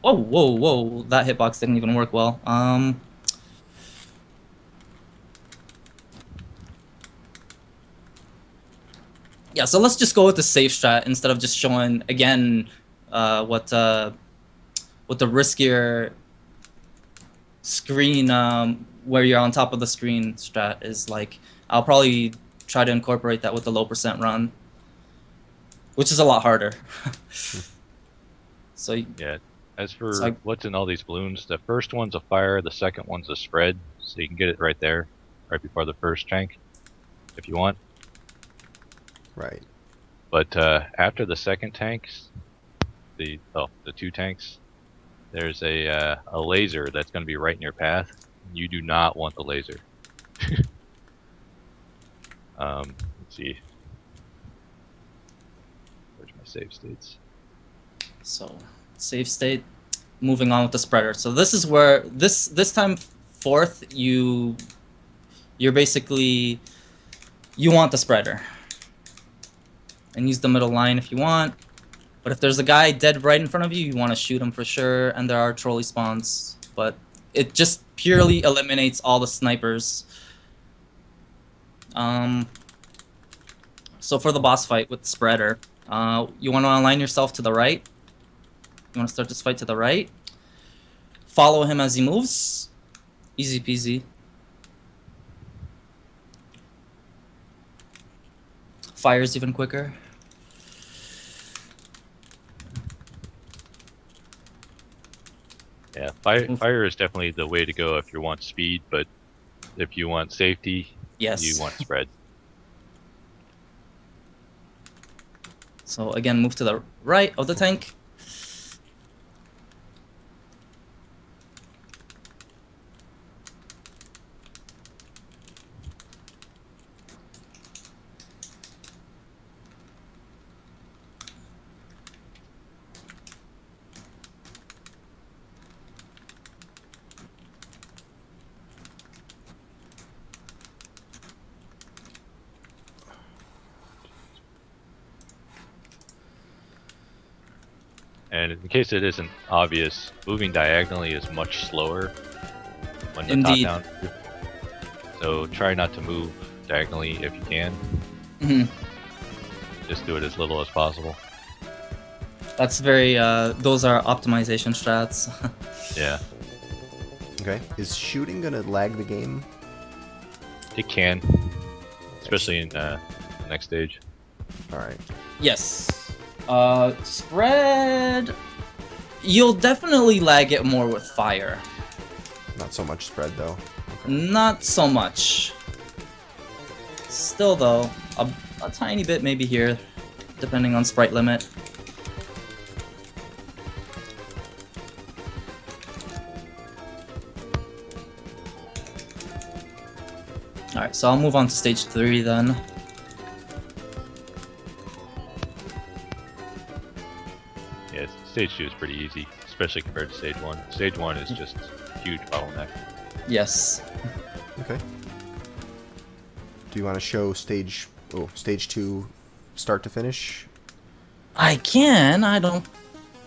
Speaker 2: Oh, whoa, whoa! That hitbox didn't even work well. Yeah, so let's just go with the safe strat instead of just showing again what the riskier screen where you're on top of the screen strat is like. I'll probably try to incorporate that with the low percent run, which is a lot harder. So
Speaker 3: Yeah. As for
Speaker 2: So I-
Speaker 3: what's in all these balloons, the first one's a fire, the second one's a spread, so you can get it right there, right before the first tank, if you want.
Speaker 1: Right.
Speaker 3: But after the second tanks, the two tanks, there's a laser that's going to be right in your path. You do not want the laser. Let's see. Where's my save states?
Speaker 2: So, save state. Moving on with the spreader. So this is where this time fourth you're basically you want the spreader and use the middle line if you want. But if there's a guy dead right in front of you, you want to shoot him for sure. And there are trolley spawns, but it just purely eliminates all the snipers. So for the boss fight with the spreader, you want to align yourself to the right. You want to start this fight to the right. Follow him as he moves. Easy peasy. Fires even quicker.
Speaker 3: Yeah, fire is definitely the way to go if you want speed, but if you want safety,
Speaker 2: Yes.
Speaker 3: you want spread.
Speaker 2: So again, move to the right of the tank.
Speaker 3: And in case it isn't obvious, moving diagonally is much slower when the
Speaker 2: Indeed.
Speaker 3: top down. So try not to move diagonally if you can.
Speaker 2: Mhm.
Speaker 3: Just do it as little as possible.
Speaker 2: That's very. Those are optimization strats.
Speaker 3: Yeah,
Speaker 1: Okay. Is shooting gonna lag the game?
Speaker 3: it can, especially in the next stage.
Speaker 1: All right.
Speaker 2: Yes. Spread. You'll definitely lag it more with fire.
Speaker 1: Not so much spread though. Okay.
Speaker 2: Not so much. Still though, a tiny bit maybe here, depending on sprite limit. Alright, so I'll move on to stage 3 then.
Speaker 3: Yeah, stage 2 is pretty easy, especially compared to stage 1. Stage 1 is just a huge bottleneck.
Speaker 2: Yes.
Speaker 1: Okay. Do you want to show stage 2 start to finish?
Speaker 2: I can. I don't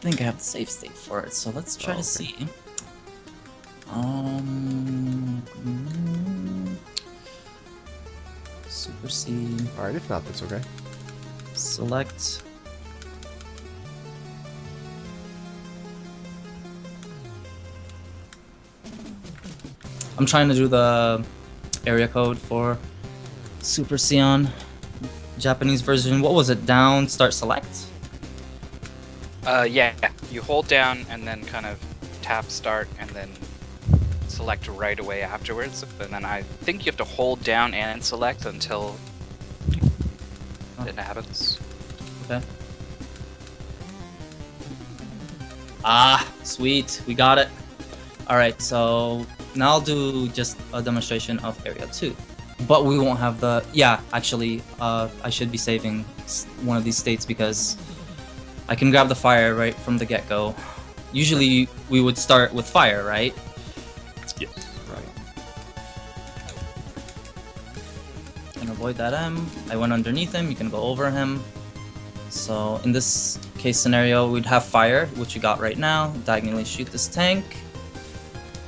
Speaker 2: think I have the save state for it, so let's try to
Speaker 1: okay.
Speaker 2: see. Super C.
Speaker 1: All right. If not, that's okay.
Speaker 2: Select. I'm trying to do the area code for Super Sion Japanese version. What was it? Down, start, select?
Speaker 4: Yeah, you hold down and then kind of tap start and then select right away afterwards. And then I think you have to hold down and select until it happens.
Speaker 2: Okay. Ah, sweet. We got it. Alright, so now I'll do just a demonstration of Area 2. But we won't have the... Yeah, actually, I should be saving one of these states because I can grab the fire right from the get-go. Usually, we would start with fire, right?
Speaker 3: Yes.
Speaker 1: Right.
Speaker 2: avoid that M. I went underneath him, you can go over him. So in this case scenario, we'd have fire, which you got right now. Diagonally shoot this tank.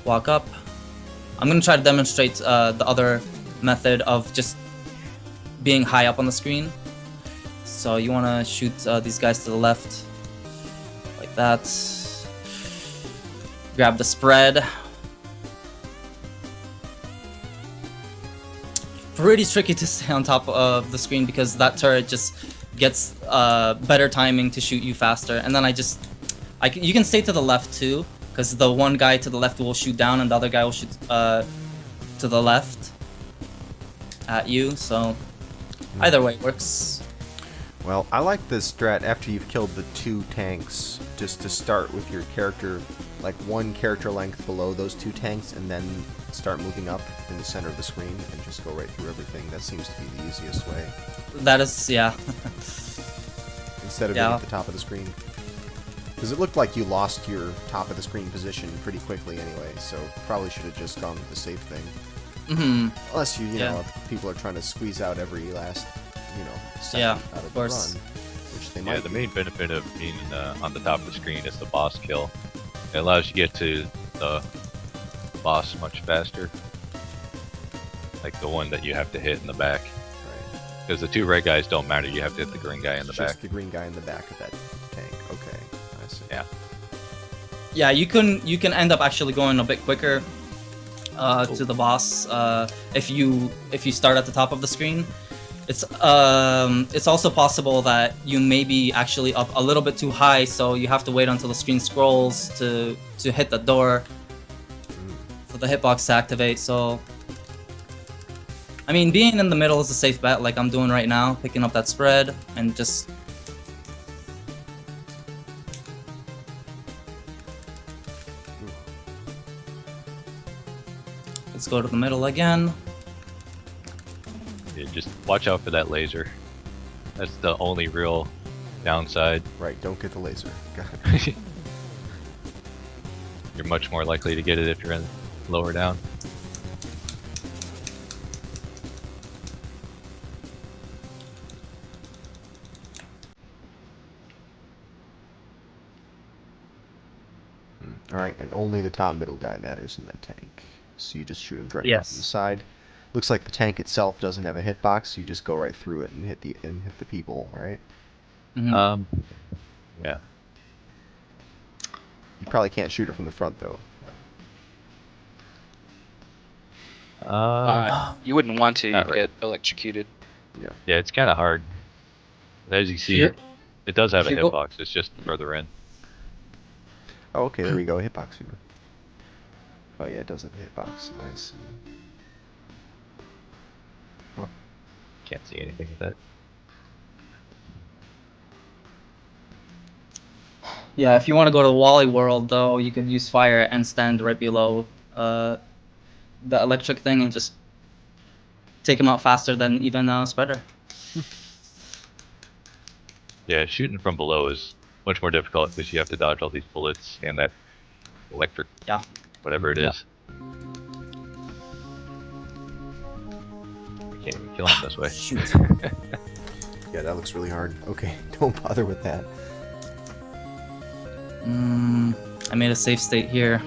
Speaker 2: Walk up. I'm gonna try to demonstrate the other method of just being high up on the screen. So you wanna shoot these guys to the left, like that. Grab the spread. Pretty tricky to stay on top of the screen because that turret just gets better timing to shoot you faster. And then you can stay to the left too, because the one guy to the left will shoot down and the other guy will shoot to the left at you. So either way works.
Speaker 1: Well, I like this strat after you've killed the 2 tanks, just to start with your character, like 1 character length below those 2 tanks, and then start moving up in the center of the screen and just go right through everything. That seems to be the easiest way.
Speaker 2: That is, yeah.
Speaker 1: Instead of being at the top of the screen. Because it looked like you lost your top of the screen position pretty quickly anyway, so probably should have just gone with the safe thing. Unless you know, people are trying to squeeze out every last, second out of the run, which they might.
Speaker 3: Yeah, the main benefit of being on the top of the screen is the boss kill. It allows you to get to the boss much faster, like the one that you have to hit in the back.
Speaker 1: Right.
Speaker 3: Because the 2 red guys don't matter. You have to hit the green guy in the back.
Speaker 1: Just the green guy in the back of that tank. Okay, I see.
Speaker 3: Yeah.
Speaker 2: Yeah, you can end up actually going a bit quicker to the boss if you start at the top of the screen. It's also possible that you may be actually up a little bit too high, so you have to wait until the screen scrolls to hit the door for the hitbox to activate. So I mean, being in the middle is a safe bet, like I'm doing right now, picking up that spread and just let's go to the middle again.
Speaker 3: Yeah, just watch out for that laser. That's the only real downside.
Speaker 1: Right, don't get the laser. Got it.
Speaker 3: You're much more likely to get it if you're in lower down.
Speaker 1: Alright, and only the top middle guy matters in that tank. So you just shoot him directly
Speaker 2: Yes.
Speaker 1: from the side. Looks like the tank itself doesn't have a hitbox, so you just go right through it and hit the people, right?
Speaker 2: Mhm.
Speaker 3: Yeah.
Speaker 1: You probably can't shoot her from the front though.
Speaker 4: You wouldn't want to.
Speaker 3: Not
Speaker 4: You'd get electrocuted.
Speaker 3: Yeah, it's kind of hard. As you see,
Speaker 2: Here-
Speaker 3: it does have a
Speaker 2: here go-
Speaker 3: hitbox. It's just further in.
Speaker 1: Oh, okay, there we go. Hitbox fever. Oh yeah, it does have a hitbox. Nice.
Speaker 3: Can't see anything with that.
Speaker 2: Yeah, if you want to go to Wally World, though, you could use fire and stand right below the electric thing and just take him out faster than even Spreader.
Speaker 3: Yeah, shooting from below is much more difficult because you have to dodge all these bullets and that electric,
Speaker 2: Yeah.
Speaker 3: whatever it is. You can't even kill him this way.
Speaker 2: Shoot.
Speaker 1: Yeah, that looks really hard. Okay, don't bother with that.
Speaker 2: I made a safe state here.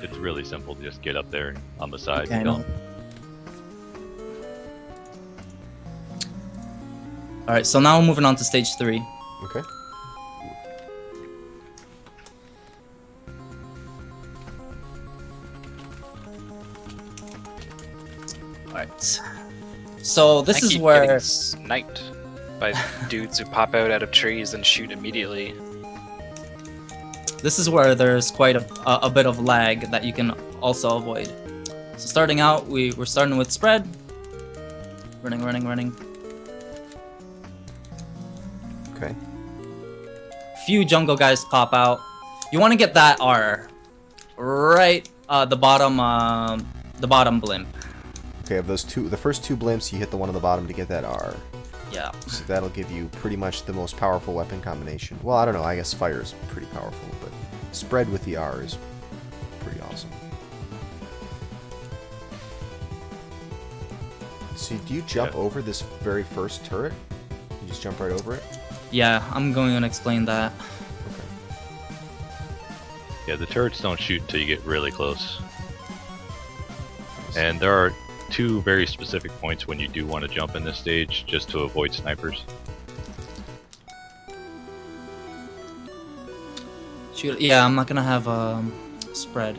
Speaker 3: It's really simple to just get up there and on the side
Speaker 2: Okay, I
Speaker 3: and kill
Speaker 2: know.
Speaker 3: him.
Speaker 2: Alright, so now we're moving on to stage 3.
Speaker 1: Okay.
Speaker 2: Alright. So this
Speaker 4: I
Speaker 2: is
Speaker 4: keep
Speaker 2: where
Speaker 4: getting sniped by dudes who pop out of trees and shoot immediately.
Speaker 2: there's quite a bit of lag that you can also avoid. So starting out, we're starting with spread. Running.
Speaker 1: Okay.
Speaker 2: Few jungle guys pop out. You want to get that R right the bottom blimp.
Speaker 1: Okay, of those two, the first 2 blimps, you hit the one on the bottom to get that R.
Speaker 2: Yeah.
Speaker 1: So that'll give you pretty much the most powerful weapon combination. Well, I don't know. I guess fire is pretty powerful, but spread with the R is pretty awesome. So do you jump over this very first turret? You just jump right over it?
Speaker 2: Yeah, I'm going to explain that.
Speaker 1: Okay.
Speaker 3: Yeah, the turrets don't shoot until you get really close. And there are 2 very specific points when you do want to jump in this stage, just to avoid snipers.
Speaker 2: Shoot. Yeah, I'm not gonna have spread.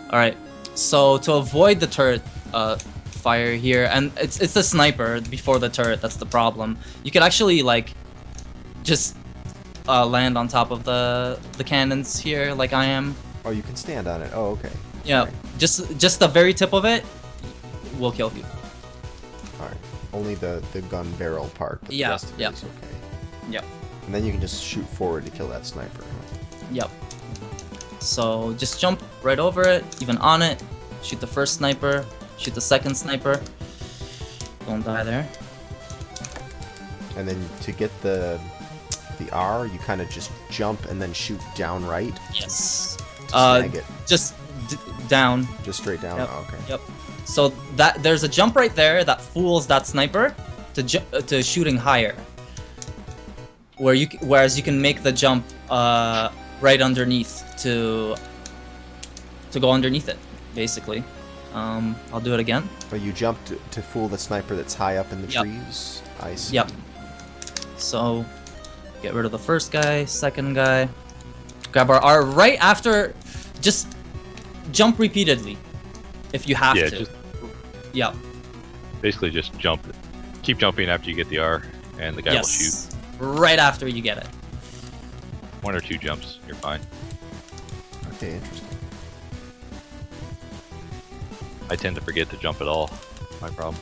Speaker 2: Alright, so to avoid the turret fire here, and it's the sniper before the turret, that's the problem. You could actually like just land on top of the cannons here like I am.
Speaker 1: Oh, you can stand on it. Oh, okay.
Speaker 2: Yeah,
Speaker 1: Alright.
Speaker 2: just the very tip of it will kill you.
Speaker 1: Alright. Only the gun barrel part, but
Speaker 2: Yeah,
Speaker 1: the rest of
Speaker 2: yeah.
Speaker 1: it is okay.
Speaker 2: Yep.
Speaker 1: And then you can just shoot forward to kill that sniper.
Speaker 2: Yep. So just jump right over it, even on it, shoot the first sniper, shoot the second sniper. Don't die there.
Speaker 1: And then to get the R, you kind of just jump and then shoot down right
Speaker 2: Yes.
Speaker 1: to snag it.
Speaker 2: Just down.
Speaker 1: Just straight down?
Speaker 2: Yep.
Speaker 1: Oh, okay.
Speaker 2: Yep. So that there's a jump right there that fools that sniper to shooting higher. Whereas you can make the jump right underneath to go underneath it, basically. I'll do it again.
Speaker 1: But you jump to fool the sniper that's high up in the
Speaker 2: Yep.
Speaker 1: trees? I see.
Speaker 2: Yep. So get rid of the first guy, second guy. Grab our R right after. Just jump repeatedly if you have
Speaker 3: Yeah,
Speaker 2: to.
Speaker 3: just
Speaker 2: Yep.
Speaker 3: basically just jump. Keep jumping after you get the R, and the guy will shoot.
Speaker 2: Yes. Right after you get it.
Speaker 3: 1 or 2 jumps, you're fine.
Speaker 1: Okay, interesting.
Speaker 3: I tend to forget to jump at all. My problem.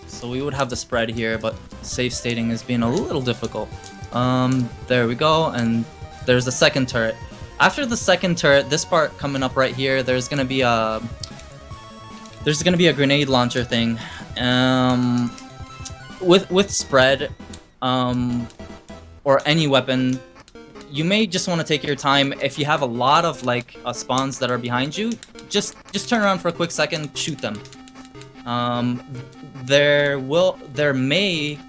Speaker 2: So we would have the spread here, but safe stating is being a little difficult. There we go, and there's the second turret. After the second turret, this part coming up right here, there's gonna be a grenade launcher thing. With spread, or any weapon, you may just want to take your time. If you have a lot of like spawns that are behind you, just turn around for a quick second, shoot them. There may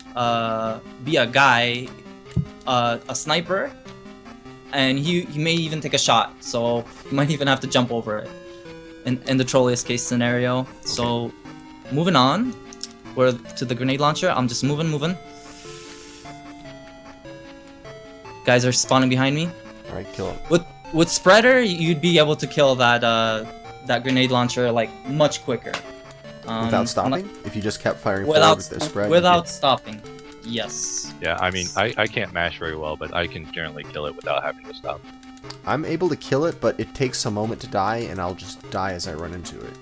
Speaker 2: be a guy, a sniper, and he may even take a shot, so you might even have to jump over it in the trolliest case scenario. So moving on, we're to the grenade launcher. I'm just moving. Guys are spawning behind me.
Speaker 1: Alright, kill him.
Speaker 2: With spreader, you'd be able to kill that grenade launcher like much quicker.
Speaker 1: Without stopping? If you just kept firing forward
Speaker 2: Without
Speaker 1: with the spread? you
Speaker 2: without
Speaker 1: could-
Speaker 2: stopping. Yes.
Speaker 3: Yeah, I mean, I can't mash very well, but I can generally kill it without having to stop.
Speaker 1: I'm able to kill it, but it takes a moment to die, and I'll just die as I run into it.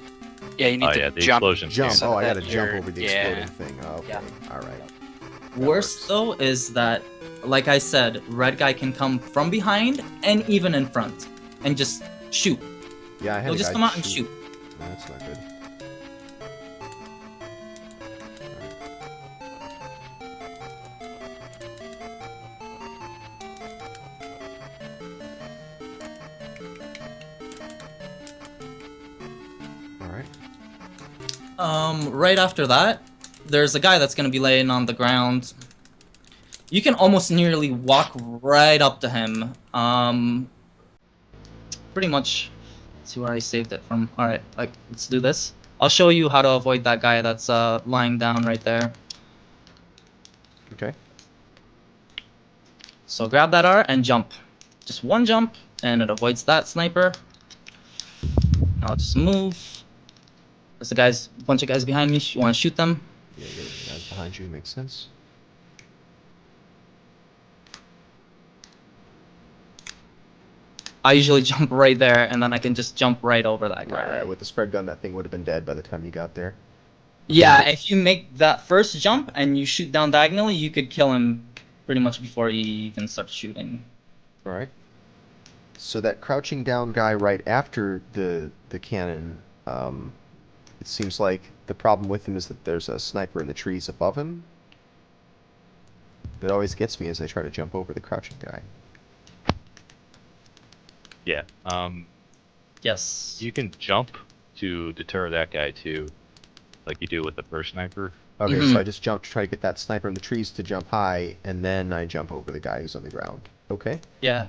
Speaker 4: Yeah, you need
Speaker 3: Oh
Speaker 4: to
Speaker 3: yeah, the
Speaker 4: jump.
Speaker 3: explosion.
Speaker 1: Jump.
Speaker 4: So
Speaker 1: Oh, I
Speaker 4: that
Speaker 1: gotta jump
Speaker 4: you're-
Speaker 1: over the
Speaker 4: yeah.
Speaker 1: exploding thing. Oh, okay.
Speaker 2: Yeah.
Speaker 1: Alright.
Speaker 2: Worst though is that, like I said, red guy can come from behind and even in front, and just shoot.
Speaker 1: Yeah, I had
Speaker 2: He'll
Speaker 1: a
Speaker 2: just
Speaker 1: guy
Speaker 2: come out and shoot.
Speaker 1: No, that's not good. Alright.
Speaker 2: Right after that, there's a guy that's gonna be laying on the ground. You can almost nearly walk right up to him. Pretty much. Let's see where I saved it from. All right, like let's do this. I'll show you how to avoid that guy that's lying down right there.
Speaker 1: Okay.
Speaker 2: So grab that R and jump. Just one jump, and it avoids that sniper. Now just move. There's a bunch of guys behind me. You want to shoot them?
Speaker 1: Yeah, the guys behind you makes sense.
Speaker 2: I usually jump right there, and then I can just jump right over that guy.
Speaker 1: Right. With the spread gun, that thing would have been dead by the time you got there.
Speaker 2: Yeah, if you make that first jump and you shoot down diagonally, you could kill him pretty much before he even starts shooting.
Speaker 1: Alright. So that crouching down guy right after the cannon, it seems like the problem with him is that there's a sniper in the trees above him. That always gets me as I try to jump over the crouching guy.
Speaker 3: Yeah.
Speaker 2: Yes.
Speaker 3: You can jump to deter that guy too, like you do with the first sniper.
Speaker 1: Okay,
Speaker 2: Mhm.
Speaker 1: so I just jump to try to get that sniper in the trees to jump high, and then I jump over the guy who's on the ground. Okay,
Speaker 2: Yeah.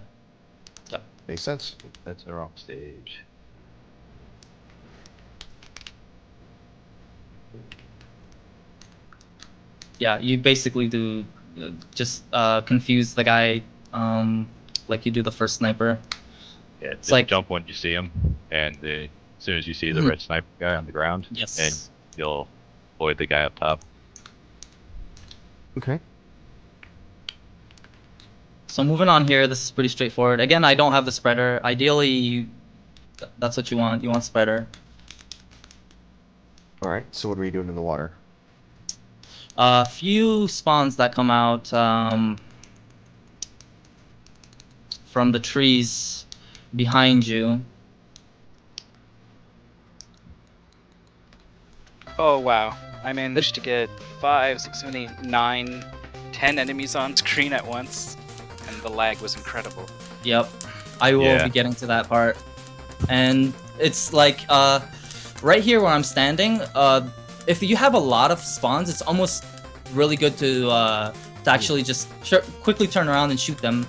Speaker 2: Yep.
Speaker 1: makes sense.
Speaker 3: That's the wrong stage.
Speaker 2: Yeah, you basically do just confuse the guy like you do the first sniper.
Speaker 3: Yeah,
Speaker 2: It's
Speaker 3: just
Speaker 2: like
Speaker 3: jump when you see him, and as soon as you see the
Speaker 2: Mhm.
Speaker 3: red sniper guy on the ground,
Speaker 2: Yes.
Speaker 3: and you'll avoid the guy up top.
Speaker 1: Okay.
Speaker 2: So moving on here, this is pretty straightforward. Again, I don't have the spreader. Ideally, that's what you want. You want spreader.
Speaker 1: All right. So what are we doing in the water?
Speaker 2: A few spawns that come out from the trees behind you.
Speaker 4: Oh wow! I managed to get 5, 6, 7, 8, 9, 10 enemies on screen at once, and the lag was incredible.
Speaker 2: Yep. I will
Speaker 3: Yeah.
Speaker 2: be getting to that part. And it's like right here where I'm standing, if you have a lot of spawns, it's almost really good to actually just quickly turn around and shoot them.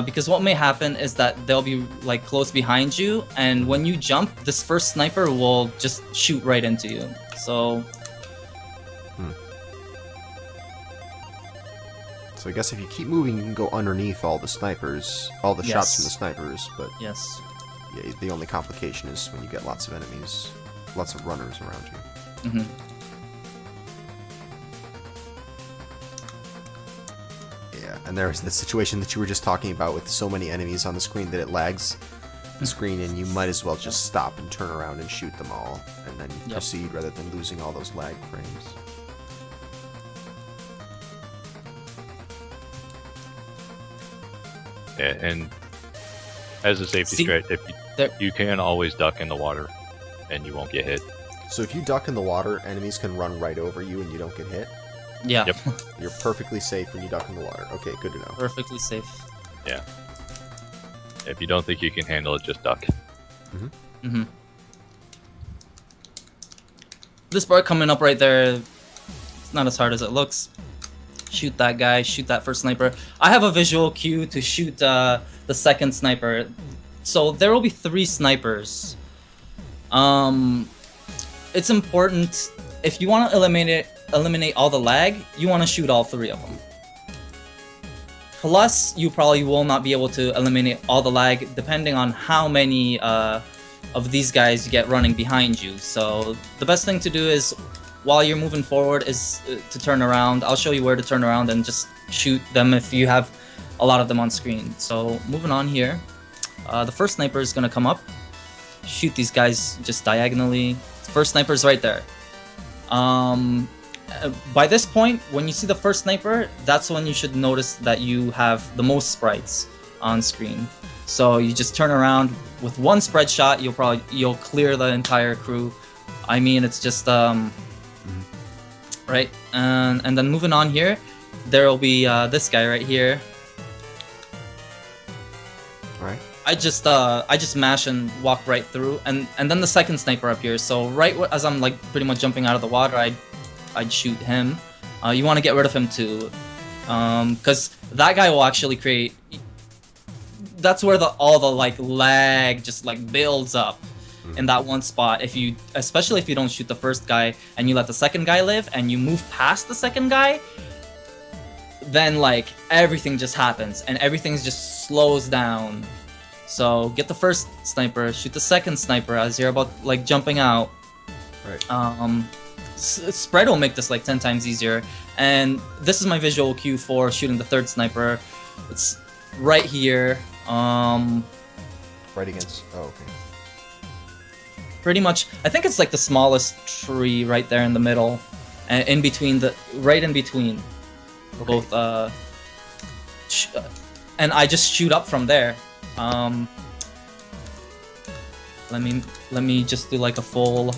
Speaker 2: Because what may happen is that they'll be like close behind you, and when you jump, this first sniper will just shoot right into you. So
Speaker 1: So I guess if you keep moving, you can go underneath all the snipers, all the shots from the
Speaker 2: Yes.
Speaker 1: snipers. But
Speaker 2: yes.
Speaker 1: yeah, the only complication is when you get lots of enemies, lots of runners around you.
Speaker 2: Hmm.
Speaker 1: Yeah, and there's the situation that you were just talking about with so many enemies on the screen that it lags the screen, and you might as well just stop and turn around and shoot them all, and then
Speaker 2: Yep.
Speaker 1: proceed rather than losing all those lag frames.
Speaker 3: Yeah, and as a safety
Speaker 2: See,
Speaker 3: strat,
Speaker 2: there-
Speaker 3: you can always duck in the water, and you won't get hit.
Speaker 1: So if you duck in the water, enemies can run right over you and you don't get hit.
Speaker 2: Yeah.
Speaker 3: Yep.
Speaker 1: You're perfectly safe when you duck in the water. Okay, good to know.
Speaker 2: Perfectly safe.
Speaker 3: Yeah. If you don't think you can handle it, just duck.
Speaker 2: Mm-hmm. This part coming up right there, it's not as hard as it looks. Shoot that guy, shoot that first sniper. I have a visual cue to shoot the second sniper. So there will be 3 snipers. It's important, if you want to eliminate all the lag, you want to shoot all 3 of them. Plus, you probably will not be able to eliminate all the lag depending on how many of these guys you get running behind you. So the best thing to do is, while you're moving forward, is to turn around. I'll show you where to turn around and just shoot them if you have a lot of them on screen. So moving on here, the first sniper is gonna come up, shoot these guys just diagonally. First sniper's right there. By this point, when you see the first sniper, that's when you should notice that you have the most sprites on screen. So you just turn around with one spread shot, you'll clear the entire crew. I mean, it's just right. And then moving on here, there will be this guy right here.
Speaker 1: All right.
Speaker 2: I just mash and walk right through, and then the second sniper appears. So right as I'm like pretty much jumping out of the water, I'd shoot him. You want to get rid of him too, because that guy will actually create. That's where all the like lag just like builds up in that one spot. Especially if you don't shoot the first guy and you let the second guy live and you move past the second guy, then like everything just happens and everything just slows down. So get the first sniper, shoot the second sniper as you're about like jumping out.
Speaker 1: Right.
Speaker 2: Spread will make this like 10 times easier. And this is my visual cue for shooting the third sniper. It's right here.
Speaker 1: Right against. Oh, okay.
Speaker 2: Pretty much, I think it's like the smallest tree right there in the middle, and in between right in between,
Speaker 1: Okay.
Speaker 2: both. And I just shoot up from there. Let me just do like a full.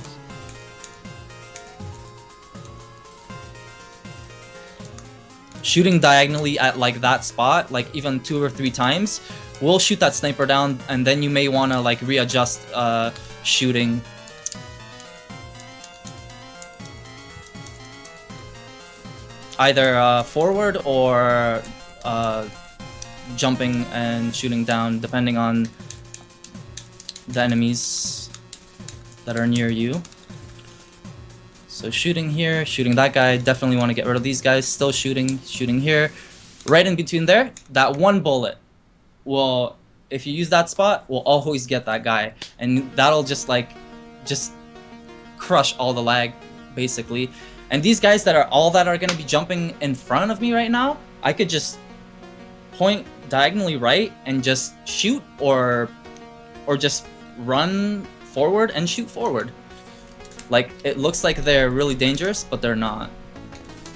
Speaker 2: Shooting diagonally at like that spot, like even 2 or 3 times, we'll shoot that sniper down, and then you may want to like readjust shooting. Either forward or jumping and shooting down, depending on the enemies that are near you. So shooting here, shooting that guy. Definitely want to get rid of these guys. Still shooting here. Right in between there, that one bullet will, if you use that spot, will always get that guy. And that'll just crush all the lag, basically. And these guys that are going to be jumping in front of me right now, I could just point diagonally right and just shoot, or just run forward and shoot forward. Like, it looks like they're really dangerous, but they're not.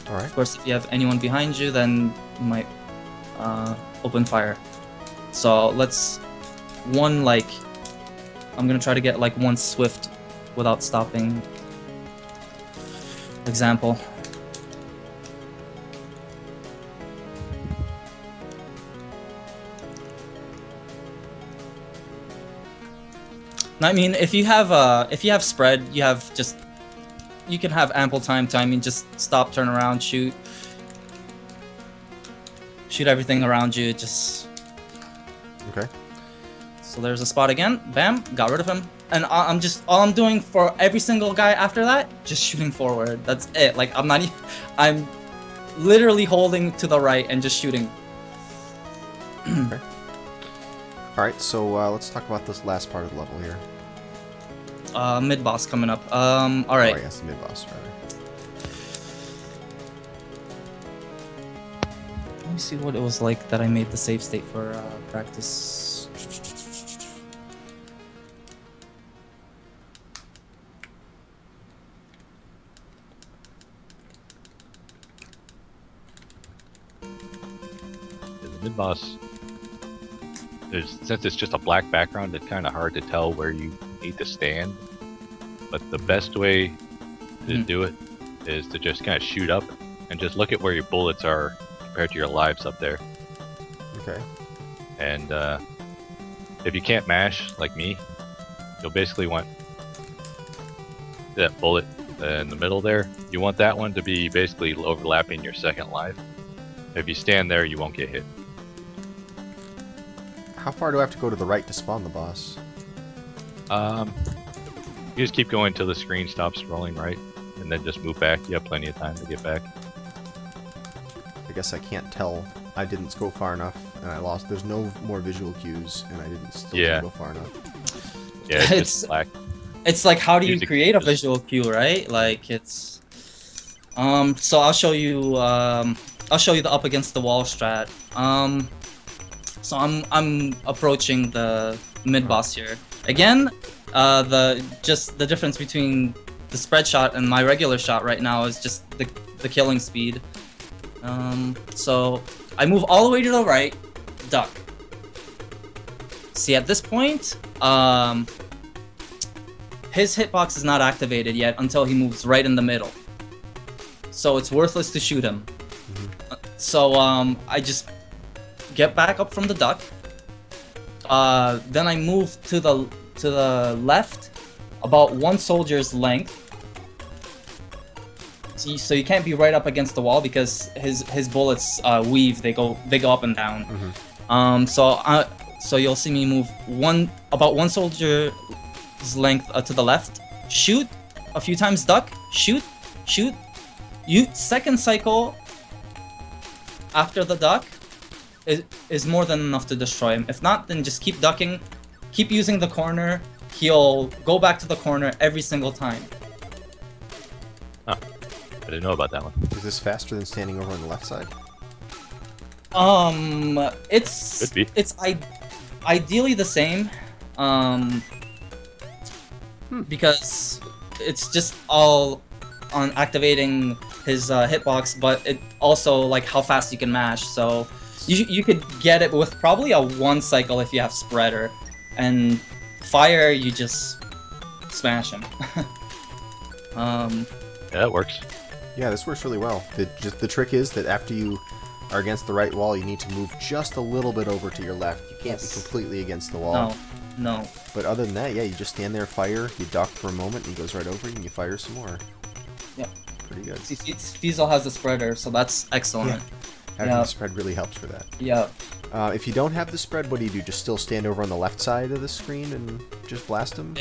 Speaker 1: All right.
Speaker 2: Of course, if you have anyone behind you, then you might open fire. So let's I'm gonna try to get like one swift without stopping. Example. I mean, if you have spread, you can have ample time to, just stop, turn around, shoot everything around you. Just
Speaker 1: okay. So
Speaker 2: there's a spot again. Bam, got rid of him. And all I'm doing for every single guy after that, just shooting forward. That's it. Like, I'm literally holding to the right and just shooting.
Speaker 1: Okay. All right, so let's talk about this last part of the level here.
Speaker 2: Mid boss coming up. All right.
Speaker 1: Oh, yes, mid boss rather.
Speaker 2: Let me see what it was like that I made the save state for practice.
Speaker 3: The mid boss, since it's just a black background, it's kind of hard to tell where you need to stand. But the best way to do it is to just kind of shoot up and just look at where your bullets are compared to your lives up there.
Speaker 1: Okay.
Speaker 3: And if you can't mash like me, you'll basically want that bullet in the middle there. You want that one to be basically overlapping your second life. If you stand there, you won't get hit.
Speaker 1: How far do I have to go to the right to spawn the boss?
Speaker 3: You just keep going until the screen stops scrolling right, and then just move back. You have plenty of time to get back.
Speaker 1: I guess I can't tell. I didn't go far enough, and I lost. There's no more visual cues, and I didn't go far enough.
Speaker 3: Yeah, it's just black.
Speaker 2: It's like, how do you create a visual cue, right? Like, it's so I'll show you the up against the wall strat. So I'm approaching the mid boss here. Again, the difference between the spread shot and my regular shot right now is just the killing speed. So I move all the way to the right, duck. See, at this point, his hitbox is not activated yet until he moves right in the middle. So it's worthless to shoot him. So I just get back up from the duck. Then I move to the left, about one soldier's length. So you can't be right up against the wall because his bullets weave. They go up and down. So you'll see me move about one soldier's length to the left. Shoot a few times. Duck. Shoot. Second cycle after the duck is more than enough to destroy him. If not, then just keep ducking, keep using the corner. He'll go back to the corner every single time.
Speaker 3: Huh. I didn't know about that one.
Speaker 1: Is this faster than standing over on the left side?
Speaker 3: Could be.
Speaker 2: It's ideally the same. Because it's just all on activating his hitbox, but it also like how fast you can mash. So you could get it with probably a one cycle if you have spreader, and fire you just smash him.
Speaker 3: Yeah, that works.
Speaker 1: Yeah, this works really well. The trick is that after you are against the right wall, you need to move just a little bit over to your left. You can't be
Speaker 2: Yes.
Speaker 1: completely against the wall.
Speaker 2: No, no.
Speaker 1: But other than that, yeah, you just stand there, fire, you duck for a moment, and he goes right over you, and you fire some more.
Speaker 2: Yep.
Speaker 1: Pretty good.
Speaker 2: See, Fiesel has the spreader, so that's excellent.
Speaker 1: Having
Speaker 2: Yeah.
Speaker 1: the spread really helps for that.
Speaker 2: Yeah.
Speaker 1: If you don't have the spread, what do you do? Just still stand over on the left side of the screen and just blast them?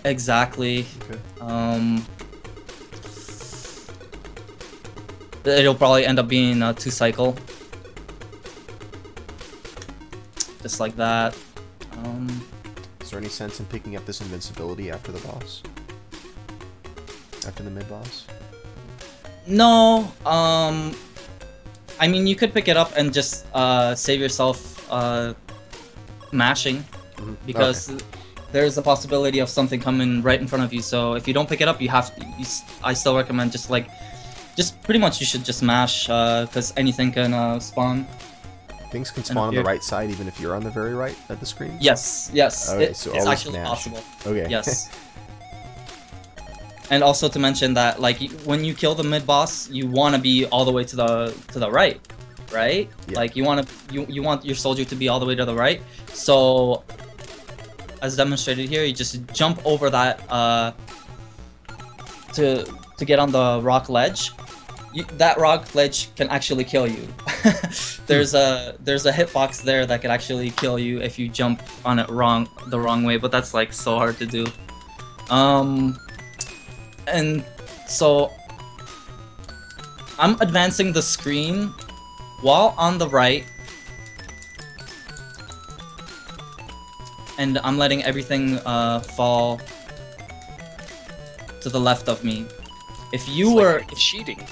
Speaker 2: Exactly.
Speaker 1: Okay.
Speaker 2: It'll probably end up being a 2-cycle. Just like that.
Speaker 1: Is there any sense in picking up this invincibility after the boss? After the mid-boss?
Speaker 2: No, I mean, you could pick it up and just save yourself mashing, because there's a possibility of something coming right in front of you. So if you don't pick it up, I still recommend just pretty much you should just mash, because anything can spawn.
Speaker 1: Things can spawn on the right side even if you're on the very right of the screen?
Speaker 2: Yes.
Speaker 1: Okay,
Speaker 2: It's
Speaker 1: always
Speaker 2: actually
Speaker 1: mash.
Speaker 2: possible.
Speaker 1: Okay.
Speaker 2: Yes. And also to mention that, like, when you kill the mid boss, you want to be all the way to the right, right?
Speaker 1: Yeah.
Speaker 2: Like you want your soldier to be all the way to the right. So, as demonstrated here, you just jump over that to get on the rock ledge. That rock ledge can actually kill you. There's a hitbox there that can actually kill you if you jump on it the wrong way, but that's like so hard to do. And so I'm advancing the screen while on the right, and I'm letting everything fall to the left of me. If you
Speaker 4: It's
Speaker 2: were
Speaker 4: like you're cheating.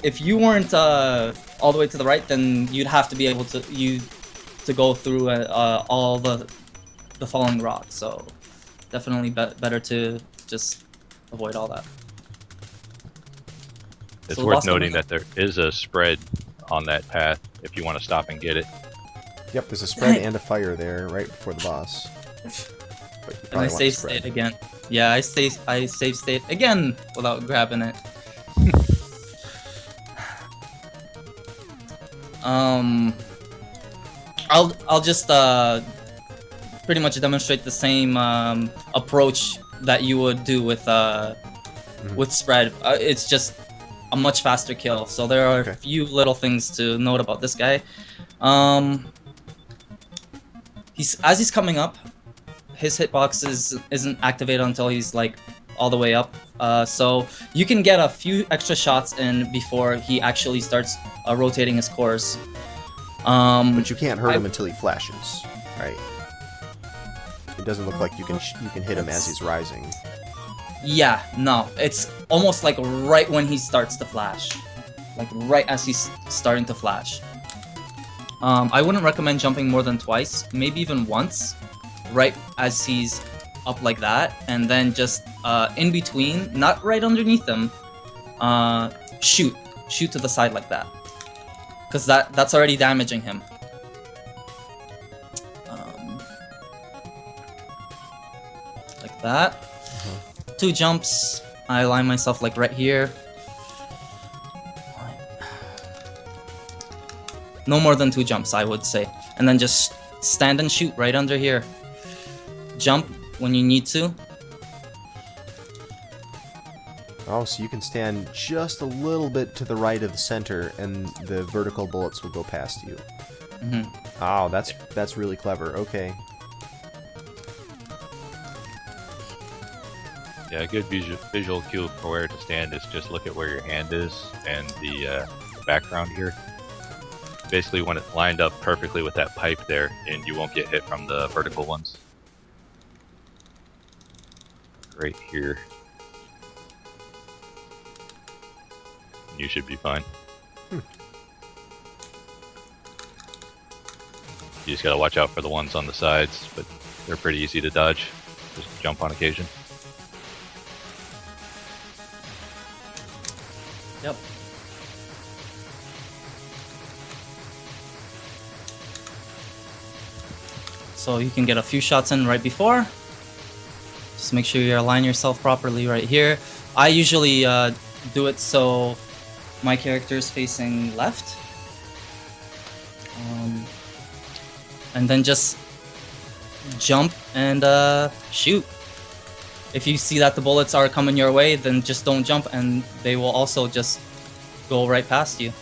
Speaker 2: if you weren't all the way to the right, then you'd have to be able to go through all the falling rocks. So definitely better to just avoid all that.
Speaker 3: It's
Speaker 2: So
Speaker 3: worth
Speaker 2: lost
Speaker 3: noting
Speaker 2: them.
Speaker 3: that there is a spread on that path if you want to stop and get it.
Speaker 1: Yep, there's a spread and a fire there right before the boss. But you
Speaker 2: And
Speaker 1: probably
Speaker 2: I
Speaker 1: want the
Speaker 2: save
Speaker 1: spread.
Speaker 2: state again. Yeah, I save state again without grabbing it. I'll just pretty much demonstrate the same approach that you would do with spread. It's just a much faster kill. So there are
Speaker 1: Okay.
Speaker 2: a few little things to note about this guy. As he's coming up, his hitbox isn't activated until he's like all the way up. So you can get a few extra shots in before he actually starts rotating his course.
Speaker 1: But you can't hurt him until he flashes, right? It doesn't look like you can hit him as he's rising.
Speaker 2: Yeah, no, it's almost like right when he starts to flash, like right as he's starting to flash. I wouldn't recommend jumping more than twice, maybe even once, right as he's up like that, and then just in between, not right underneath him, shoot to the side like that, because that's already damaging him. Like that. 2 jumps. I align myself like right here. No more than 2 jumps, I would say. And then just stand and shoot right under here. Jump when you need to.
Speaker 1: Oh, so you can stand just a little bit to the right of the center, and the vertical bullets will go past you. Oh, that's really clever. Okay.
Speaker 3: Yeah, a good visual cue for where to stand is just look at where your hand is and the background here. Basically, when it's lined up perfectly with that pipe there, and you won't get hit from the vertical ones. Right here. You should be fine. You just gotta watch out for the ones on the sides, but they're pretty easy to dodge. Just jump on occasion.
Speaker 2: Yep. So you can get a few shots in right before. Just make sure you align yourself properly right here. I usually do it so my character is facing left. And then just jump and shoot. If you see that the bullets are coming your way, then just don't jump, and they will also just go right past you.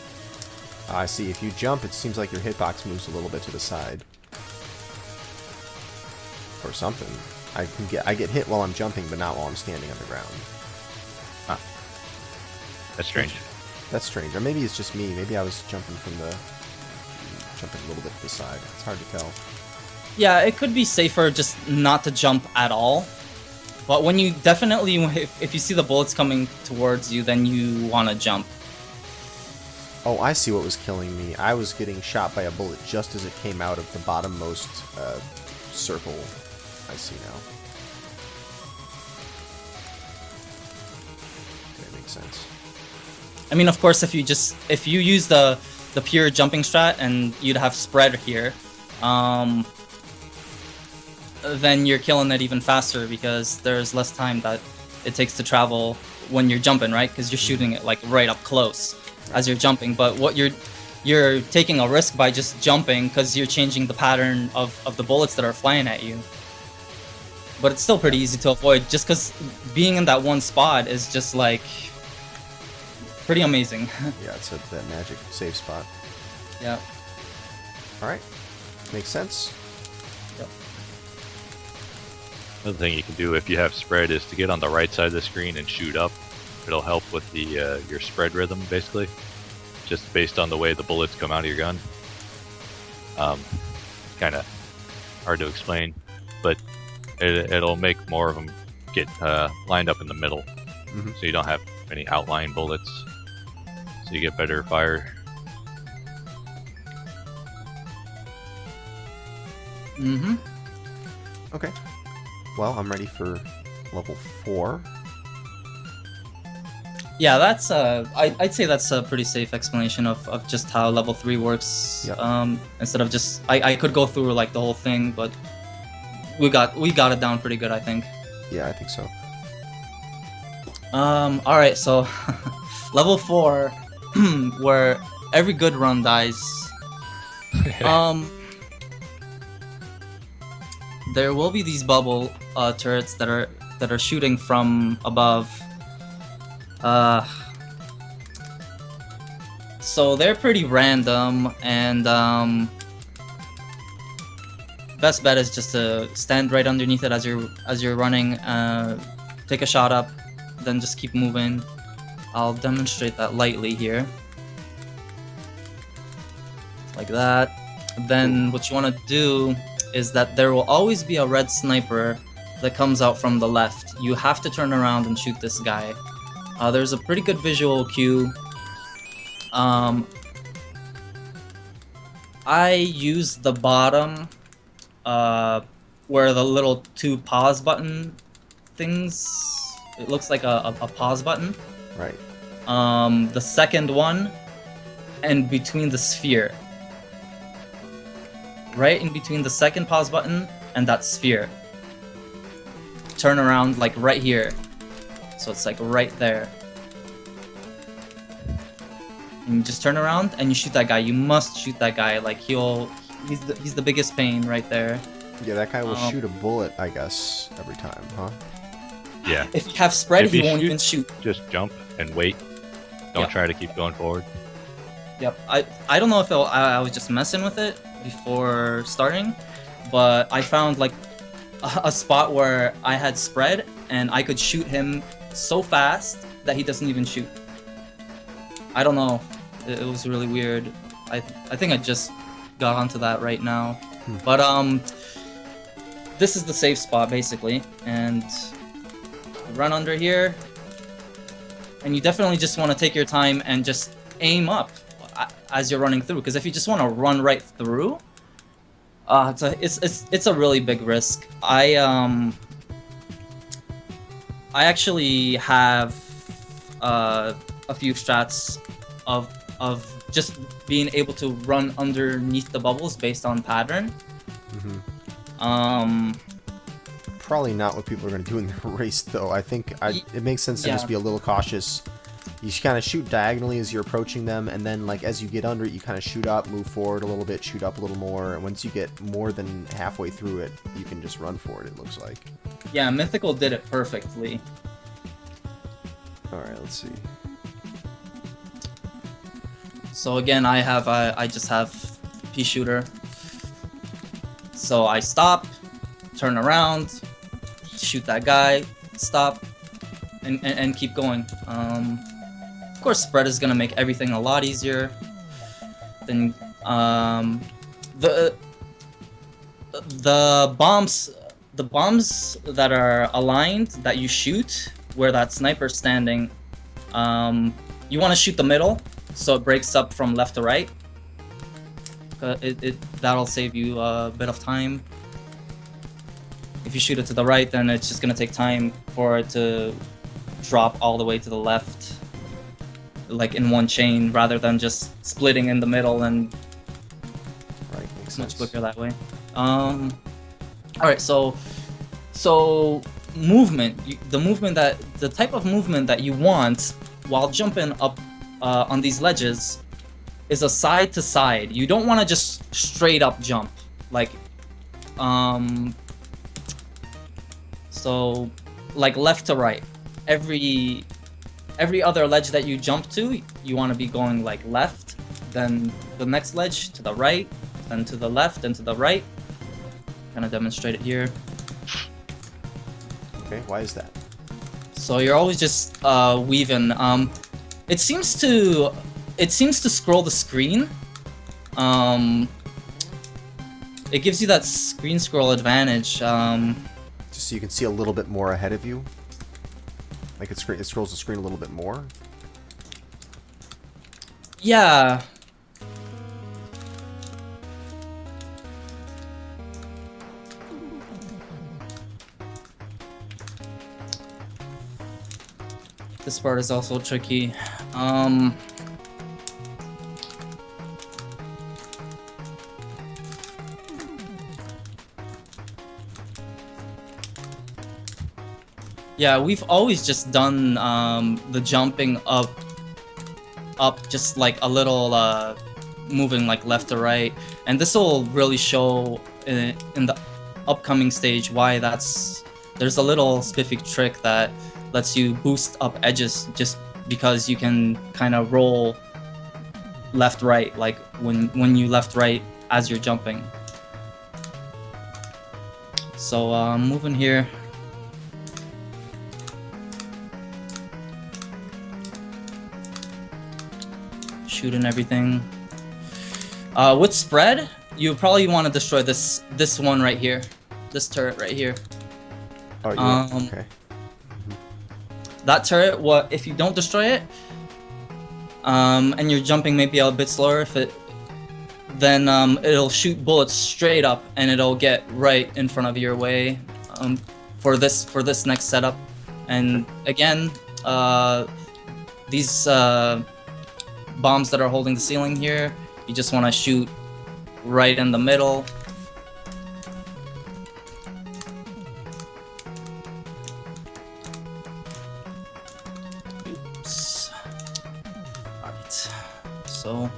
Speaker 1: I see. If you jump, it seems like your hitbox moves a little bit to the side. Or something. I get hit while I'm jumping, but not while I'm standing on the ground.
Speaker 3: Huh. That's strange.
Speaker 1: That's strange. Or maybe it's just me. Maybe I was jumping a little bit to the side. It's hard to tell.
Speaker 2: Yeah, it could be safer just not to jump at all. But when you definitely, if you see the bullets coming towards you, then you want to jump.
Speaker 1: Oh, I see what was killing me. I was getting shot by a bullet just as it came out of the bottommost circle. I see now. Okay, makes sense.
Speaker 2: I mean, of course, if you use the pure jumping strat and you'd have spread here, then you're killing it even faster because there's less time that it takes to travel when you're jumping, right? Because you're shooting it like right up close as you're jumping. But what you're taking a risk by just jumping because you're changing the pattern of the bullets that are flying at you. But it's still pretty easy to avoid just because being in that one spot is just like pretty amazing.
Speaker 1: Yeah, it's that magic save spot.
Speaker 2: Yeah.
Speaker 1: Alright. Makes sense.
Speaker 2: Yep.
Speaker 3: Another thing you can do if you have spread is to get on the right side of the screen and shoot up. It'll help with the your spread rhythm, basically. Just based on the way the bullets come out of your gun. Kind of hard to explain, but it'll make more of them get lined up in the middle, so you don't have any outlying bullets, so you get better fire.
Speaker 1: Okay. Well, I'm ready for level 4.
Speaker 2: Yeah, that's I'd say that's a pretty safe explanation of just how level 3 works.
Speaker 1: Yep.
Speaker 2: Instead of just I could go through like the whole thing, but we got it down pretty good, I think.
Speaker 1: Yeah, I think so.
Speaker 2: All right, so level 4, where every good run dies. There will be these bubble turrets that are shooting from above. So they're pretty random, and best bet is just to stand right underneath it as you're running. Take a shot up, then just keep moving. I'll demonstrate that lightly here, like that. Then what you want to do is that there will always be a red sniper that comes out from the left. You have to turn around and shoot this guy. There's a pretty good visual cue. I use the bottom, where the little 2 pause button things. It looks like a pause button.
Speaker 1: Right.
Speaker 2: The second one, and between the sphere. Right in between the second pause button and that sphere. Turn around like right here. So it's like right there. And you just turn around and you shoot that guy. You must shoot that guy. Like he's the biggest pain right there.
Speaker 1: Yeah, that guy will shoot a bullet, I guess, every time, huh?
Speaker 3: Yeah.
Speaker 2: If you have spread,
Speaker 3: If
Speaker 2: he
Speaker 3: you
Speaker 2: won't
Speaker 3: shoot-
Speaker 2: even shoot.
Speaker 3: Just jump and wait. Don't
Speaker 2: Yep.
Speaker 3: try to keep going forward.
Speaker 2: Yep. I don't know if I was just messing with it before starting, but I found like a spot where I had spread and I could shoot him so fast that he doesn't even shoot. I don't know. It was really weird. I think I just got onto that right now. But this is the safe spot basically, and run under here. And you definitely just want to take your time and just aim up as you're running through, because if you just want to run right through, it's a really big risk. I actually have a few strats of just being able to run underneath the bubbles based on pattern.
Speaker 1: Probably not what people are going to do in the race, though. I think it makes sense to
Speaker 2: Yeah.
Speaker 1: just be a little cautious You kind of shoot diagonally as you're approaching them, and then like as you get under it, you kind of shoot up, move forward a little bit, shoot up a little more, and once you get more than halfway through it, you can just run for it, it looks like.
Speaker 2: Yeah, Mythical did it perfectly.
Speaker 1: Alright, let's see.
Speaker 2: So again, I just have pea shooter. So I stop, turn around, shoot that guy, stop, and keep going. Of course, spread is gonna make everything a lot easier. Then the bombs that are aligned that you shoot where that sniper's standing, you want to shoot the middle so it breaks up from left to right. That'll save you a bit of time. If you shoot it to the right, then it's just gonna take time for it to drop all the way to the left, like in one chain, rather than just splitting in the middle, and
Speaker 1: Right, makes
Speaker 2: it's much
Speaker 1: sense.
Speaker 2: quicker that way. All right, so movement, the type of movement that you want while jumping up on these ledges is a side to side. You don't want to just straight up jump, like so like left to right. Every other ledge that you jump to, you want to be going like left, then the next ledge to the right, then to the left, and to the right. Kind of demonstrate it here.
Speaker 1: Okay, why is that?
Speaker 2: So you're always just weaving. It seems to scroll the screen. It gives you that screen scroll advantage.
Speaker 1: Just so you can see a little bit more ahead of you? Like it scrolls the screen a little bit more?
Speaker 2: Yeah. This part is also tricky. Yeah, we've always just done the jumping up just like a little moving like left to right, and this will really show in the upcoming stage why there's a little spiffy trick that lets you boost up edges just because you can kind of roll left right, like when you left right as you're jumping. So moving here. Shooting everything. With spread, you probably want to destroy this one right here, this turret right here.
Speaker 1: Oh, you okay.
Speaker 2: That turret, if you don't destroy it, and you're jumping maybe a bit slower, then it'll shoot bullets straight up, and it'll get right in front of your way for this next setup. And again, these bombs that are holding the ceiling here, you just want to shoot right in the middle. Oops. Alright. So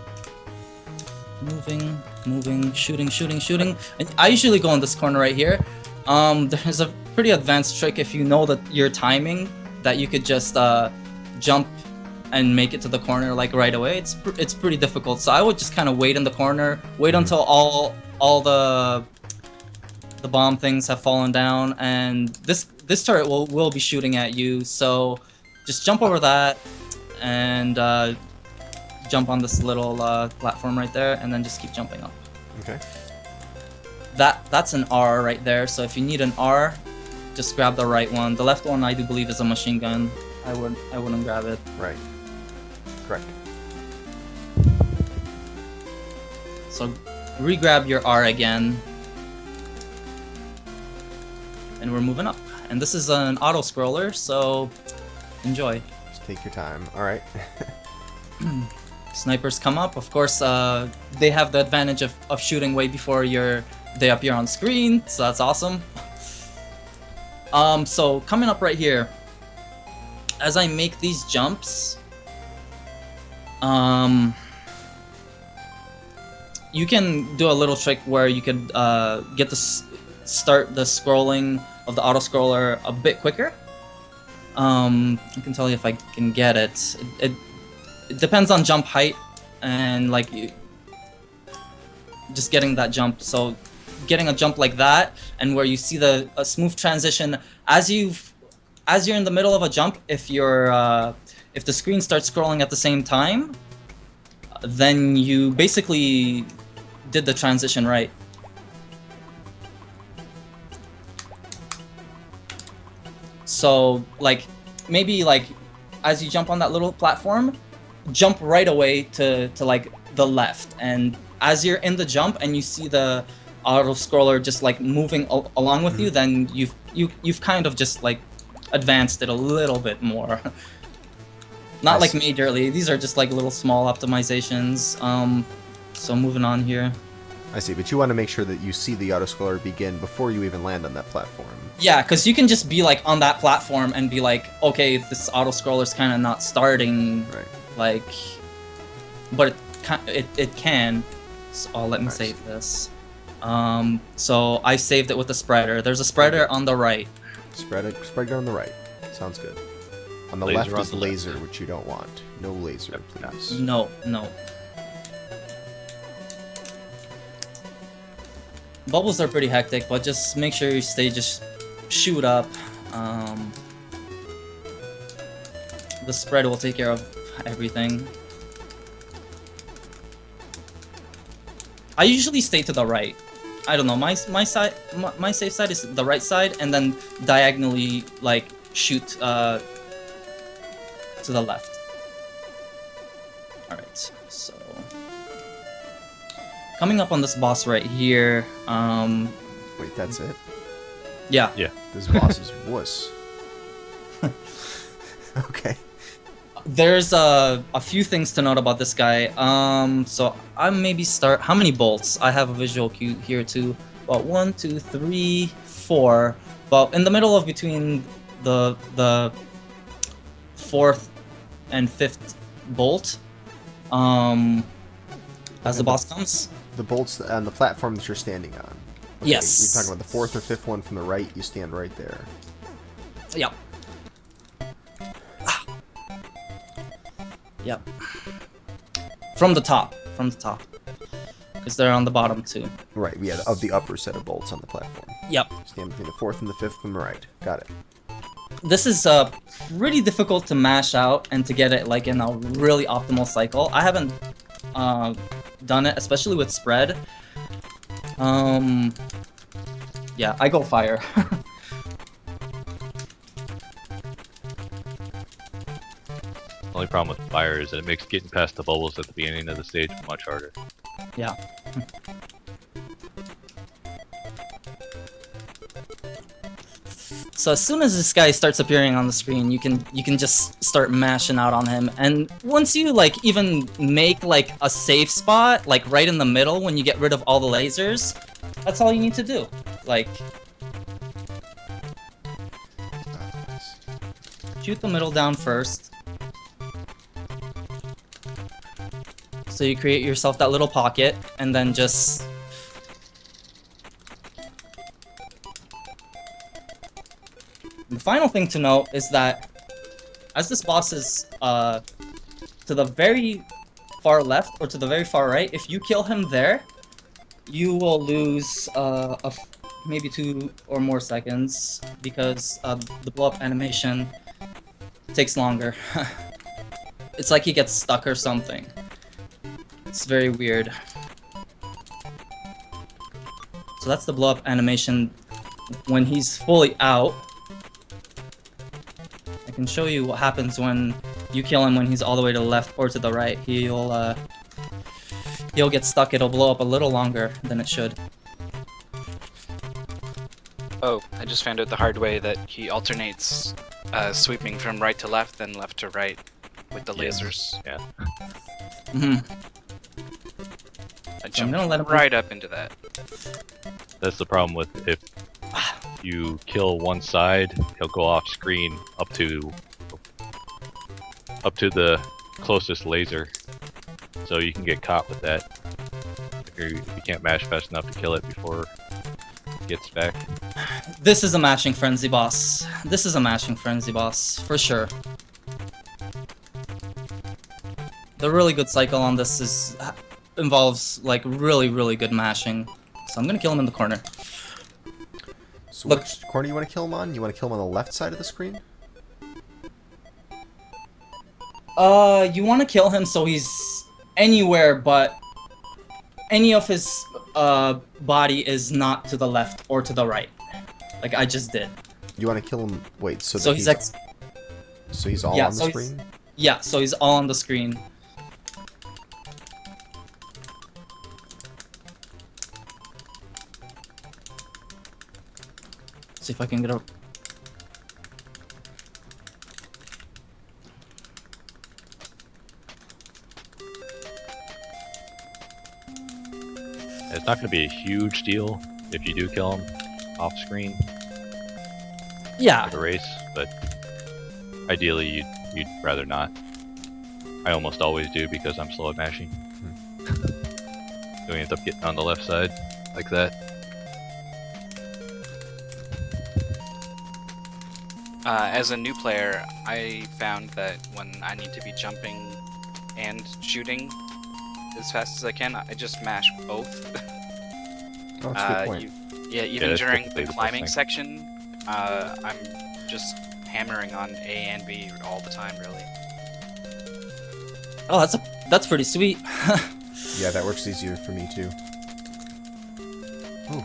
Speaker 2: moving, shooting. And I usually go in this corner right here. There's a pretty advanced trick if you know that your timing, that you could just jump and make it to the corner like right away. It's pretty difficult, so I would just kind of wait in the corner, wait until all the bomb things have fallen down, and this turret will be shooting at you. So just jump over that and jump on this little platform right there, and then just keep jumping up.
Speaker 1: Okay.
Speaker 2: That's an R right there. So if you need an R, just grab the right one. The left one I do believe is a machine gun. I wouldn't grab it.
Speaker 1: Right. Correct.
Speaker 2: So re-grab your R again, and we're moving up. And this is an auto scroller, so enjoy.
Speaker 1: Just take your time. All right.
Speaker 2: Snipers come up. Of course, they have the advantage of shooting way before they appear on screen, so that's awesome. So coming up right here, as I make these jumps, You can do a little trick where you could get start the scrolling of the auto scroller a bit quicker. I can tell you if I can get it. It depends on jump height and like just getting that jump. So getting a jump like that, and where you see a smooth transition as you're in the middle of a jump. If the screen starts scrolling at the same time, then you basically did the transition right. So like maybe like as you jump on that little platform, jump right away to like the left, and as you're in the jump and you see the auto scroller just like moving along with you, then you've kind of just like advanced it a little bit more. Not like majorly. These are just like little small optimizations. So moving on here.
Speaker 1: I see, but you want to make sure that you see the autoscroller begin before you even land on that platform.
Speaker 2: Yeah, because you can just be like on that platform and be like, okay, this autoscroller's kind of not starting.
Speaker 1: Right.
Speaker 2: Like, but it can. So let me save this. So I saved it with the spreader. There's a spreader on the right.
Speaker 1: Spreader on the right. Sounds good. On the
Speaker 3: Laser
Speaker 1: left is
Speaker 3: on the
Speaker 1: laser,
Speaker 3: left.
Speaker 1: which you don't want. No laser, please.
Speaker 2: No. Bubbles are pretty hectic, but just make sure your stages shoot up. The spread will take care of everything. I usually stay to the right. I don't know, my side, my safe side is the right side, and then diagonally like shoot to the left. All right, so coming up on this boss right here.
Speaker 1: Wait, that's it?
Speaker 2: Yeah.
Speaker 3: Yeah.
Speaker 1: This boss is wuss. Okay.
Speaker 2: There's a few things to note about this guy. So I maybe start. How many bolts? I have a visual cue here too. About 1, 2, 3, 4. Well, in the middle of between the fourth and fifth bolt. As the boss comes.
Speaker 1: The bolts on the platform that you're standing on. Okay,
Speaker 2: Yes.
Speaker 1: You're talking about the fourth or fifth one from the right. You stand right there.
Speaker 2: Yep. Yep. From the top. Because they're on the bottom too.
Speaker 1: Right, yeah, of the upper set of bolts on the platform.
Speaker 2: Yep.
Speaker 1: Stand between the fourth and the fifth from the right. Got it.
Speaker 2: This is pretty difficult to mash out and to get it like in a really optimal cycle. I haven't done it, especially with spread. Yeah, I go fire.
Speaker 3: Only problem with fire is that it makes getting past the bubbles at the beginning of the stage much harder.
Speaker 2: Yeah. So as soon as this guy starts appearing on the screen, you can just start mashing out on him. And once you like even make like a safe spot, like right in the middle when you get rid of all the lasers, that's all you need to do. Like shoot the middle down first. So you create yourself that little pocket, and then just... The final thing to note is that as this boss is to the very far left or to the very far right, if you kill him there, you will lose maybe 2 or more seconds because the blow-up animation takes longer. It's like he gets stuck or something. It's very weird. So that's the blow-up animation when he's fully out. I can show you what happens when you kill him when he's all the way to the left or to the right. He'll get stuck. It'll blow up a little longer than it should.
Speaker 4: Oh, I just found out the hard way that he alternates sweeping from right to left, then left to right with the lasers.
Speaker 3: Yeah.
Speaker 4: I
Speaker 2: So I'm gonna
Speaker 4: jumped
Speaker 2: let him
Speaker 4: right up into that.
Speaker 3: That's the problem with if you kill one side, he'll go off screen up to the closest laser, so you can get caught with that if you can't mash fast enough to kill it before it gets back.
Speaker 2: This is a mashing frenzy boss. This is a mashing frenzy boss, for sure. The really good cycle on this involves like really good mashing. So I'm gonna kill him in the corner.
Speaker 1: So
Speaker 2: Look.
Speaker 1: which corner you want to kill him on? You want to kill him on the left side of the screen?
Speaker 2: You want to kill him so he's anywhere but any of his body is not to the left or to the right, like I just did.
Speaker 1: You want to kill him? Wait, so
Speaker 2: So
Speaker 1: that he's all
Speaker 2: yeah,
Speaker 1: on the
Speaker 2: so
Speaker 1: screen?
Speaker 2: Yeah, so he's all on the screen. See if I can get up.
Speaker 3: It's not going to be a huge deal if you do kill him off screen,
Speaker 2: Yeah,
Speaker 3: like a race, but ideally you'd rather not. I almost always do because I'm slow at mashing. So we end up getting on the left side like that.
Speaker 4: As a new player, I found that when I need to be jumping and shooting as fast as I can, I just mash both.
Speaker 1: Oh, that's a good point.
Speaker 4: Even
Speaker 3: that's
Speaker 4: during
Speaker 3: typically
Speaker 4: the
Speaker 3: the best
Speaker 4: climbing
Speaker 3: thing.
Speaker 4: section, I'm just hammering on A and B all the time, really.
Speaker 2: oh, that's pretty sweet.
Speaker 1: Yeah, that works easier for me too. Ooh.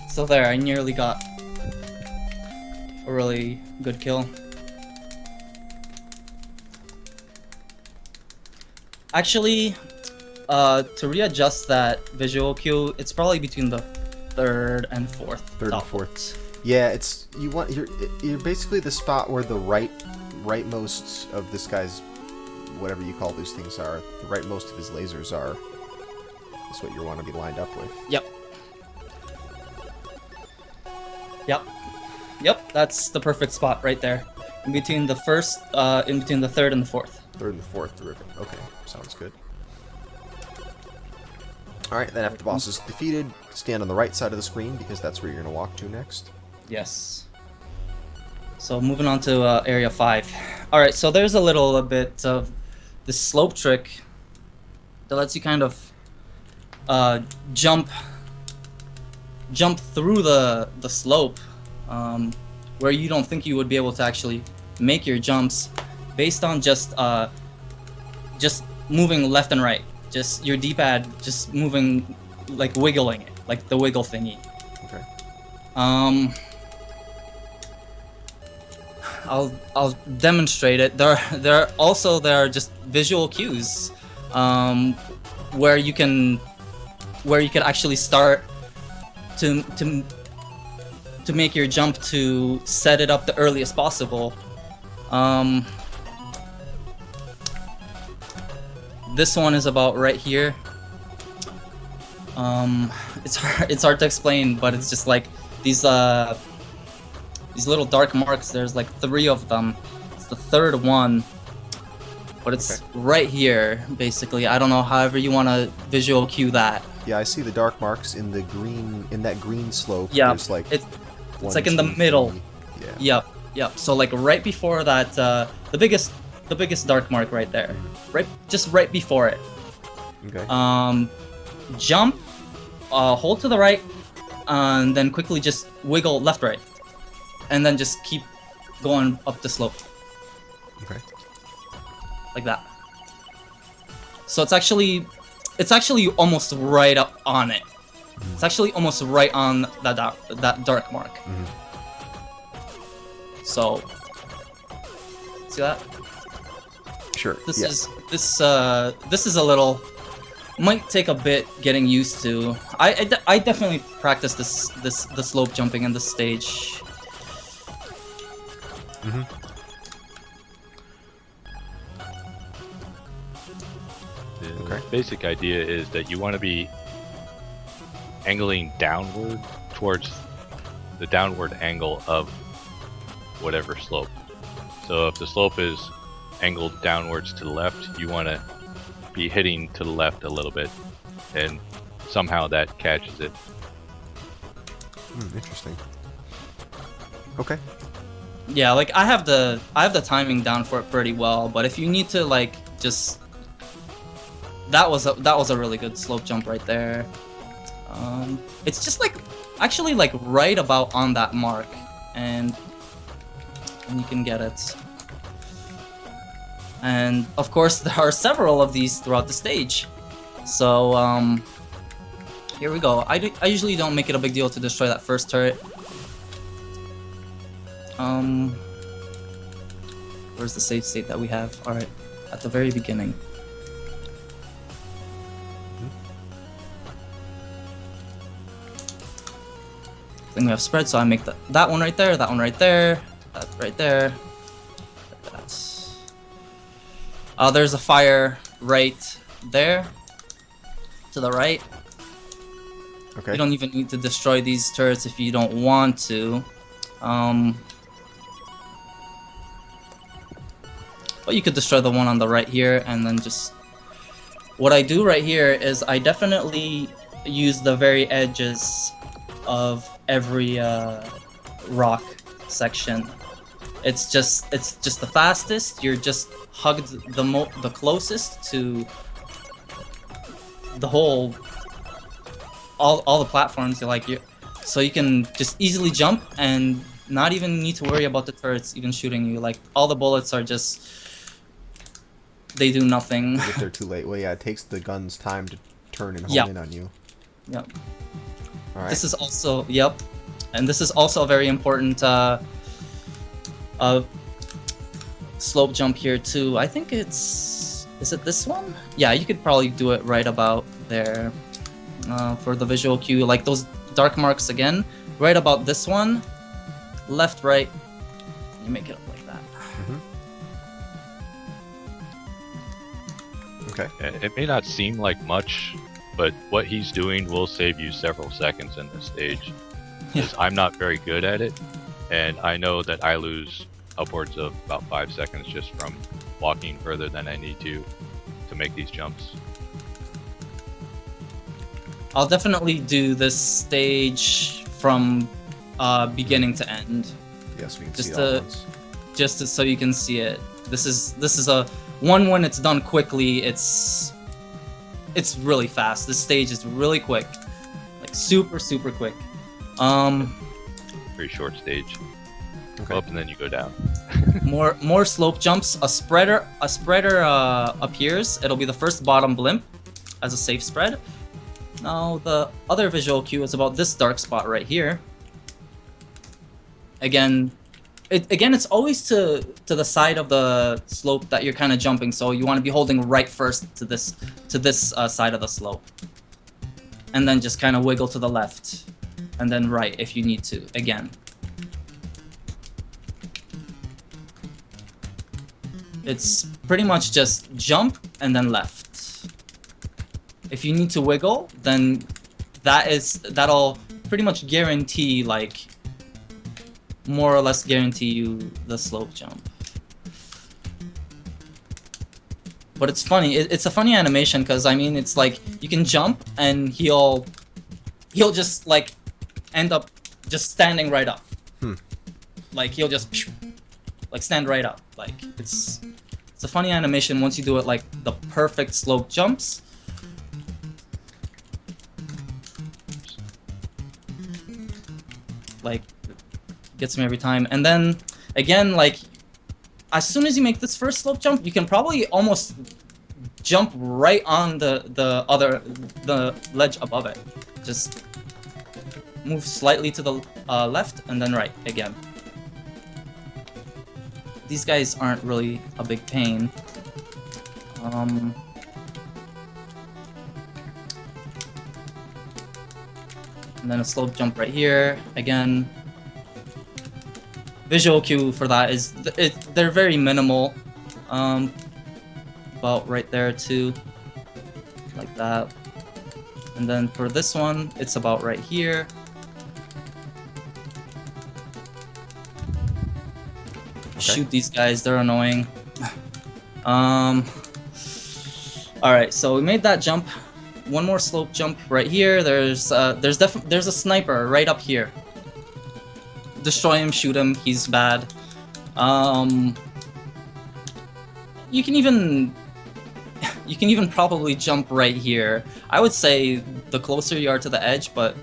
Speaker 2: So there, I nearly got a really good kill. Actually, to readjust that visual cue, it's probably between the third and fourth.
Speaker 1: Third and fourth. Yeah, it's you're basically the spot where the rightmost of this guy's, whatever you call those things are, the rightmost of his lasers are. That's what you want to be lined up with.
Speaker 2: Yep. Yep, that's the perfect spot right there. In between the first, in between the third and the fourth.
Speaker 1: Third and the fourth, terrific. Okay, sounds good. Alright, then after the boss is defeated, stand on the right side of the screen because that's where you're going to walk to next.
Speaker 2: Yes. So moving on to area 5. Alright, so there's a little bit of this slope trick that lets you kind of jump through the slope, where you don't think you would be able to actually make your jumps based on just moving left and right. Just your D-pad just moving, like wiggling it, like the wiggle thingy.
Speaker 1: Okay.
Speaker 2: I'll demonstrate it. There are just visual cues, where you can actually start to make your jump to set it up the earliest possible. This one is about right here. It's hard to explain, but it's just like these little dark marks. There's like 3 of them. It's the third one, but it's right here, basically. I don't know, however you want to visual cue that.
Speaker 1: Yeah, I see the dark marks in that green slope.
Speaker 2: Yeah,
Speaker 1: There's like
Speaker 2: it's
Speaker 1: one,
Speaker 2: like in the
Speaker 1: 2,
Speaker 2: middle.
Speaker 1: 3. Yeah.
Speaker 2: Yep. So like right before that, the biggest dark mark right there, just right before it.
Speaker 1: Okay.
Speaker 2: Jump, hold to the right, and then quickly just wiggle left, right, and then just keep going up the slope.
Speaker 1: Okay.
Speaker 2: Like that. So it's actually almost right up on it. It's actually almost right on that dark mark. So, see that?
Speaker 1: Sure.
Speaker 2: This
Speaker 1: yeah.
Speaker 2: is a little might take a bit getting used to. I definitely practice the slope jumping in this stage.
Speaker 3: The basic idea is that you want to be angling downward towards the downward angle of whatever slope. So if the slope is angled downwards to the left, you want to be hitting to the left a little bit, and somehow that catches it.
Speaker 1: Interesting. Okay.
Speaker 2: Yeah, like I have the timing down for it pretty well, but if you need to like just that was a really good slope jump right there. It's just like actually like right about on that mark, and you can get it. And of course there are several of these throughout the stage. So here we go. I usually don't make it a big deal to destroy that first turret. Where's the save state that we have? Alright, at the very beginning. Then we have spread, so I make that one right there, that one right there, that right there. There's a fire right there, to the right.
Speaker 1: Okay.
Speaker 2: You don't even need to destroy these turrets if you don't want to. But you could destroy the one on the right here, and then just... What I do right here is I definitely use the very edges of every rock section. It's just the fastest. You're just hugged the closest to the whole all the platforms. So you can just easily jump and not even need to worry about the turrets even shooting you. Like all the bullets are just they do nothing.
Speaker 1: If they're too late. Well, yeah, it takes the guns time to turn and home in on you.
Speaker 2: Yep.
Speaker 1: All right.
Speaker 2: This is also and this is also a very important slope jump here too. I think is it this one? Yeah, you could probably do it right about there for the visual cue. Like those dark marks again, right about this one, left, right. You make it up like that.
Speaker 1: Okay.
Speaker 3: It may not seem like much, but what he's doing will save you several seconds in this stage. Because I'm not very good at it, and I know that I lose upwards of about 5 seconds just from walking further than I need to make these jumps.
Speaker 2: I'll definitely do this stage from beginning to end.
Speaker 1: Yes, we can
Speaker 2: Just
Speaker 1: see it all at once.
Speaker 2: So you can see it. This is a one when it's done quickly. It's really fast. This stage is really quick, like super quick.
Speaker 3: Pretty short stage.
Speaker 1: Okay.
Speaker 3: Up and then you go down.
Speaker 2: more slope jumps. A spreader appears. It'll be the first bottom blimp as a safe spread. Now the other visual cue is about this dark spot right here. Again, it's always to the side of the slope that you're kind of jumping, so you want to be holding right first to this side of the slope, and then just kind of wiggle to the left, and then right if you need to. Again, it's pretty much just jump and then left. If you need to wiggle, then that'll pretty much guarantee, like, more or less guarantee you the slope jump. But it's funny. It's a funny animation because I mean it's like you can jump and he'll just like end up just standing right up. Like he'll just like stand right up. Like it's a funny animation once you do it like the perfect slope jumps. Like gets me every time. And then again, like as soon as you make this first slope jump, you can probably almost jump right on the ledge above it. Just move slightly to the left and then right again. These guys aren't really a big pain. and then a slope jump right here. Again, visual cue for that is they're very minimal. About right there too, like that. And then for this one, it's about right here. Shoot these guys, they're annoying. Alright, so we made that jump. One more slope jump right here. There's a sniper right up here. Destroy him, shoot him, he's bad. You can even probably jump right here. I would say the closer you are to the edge, but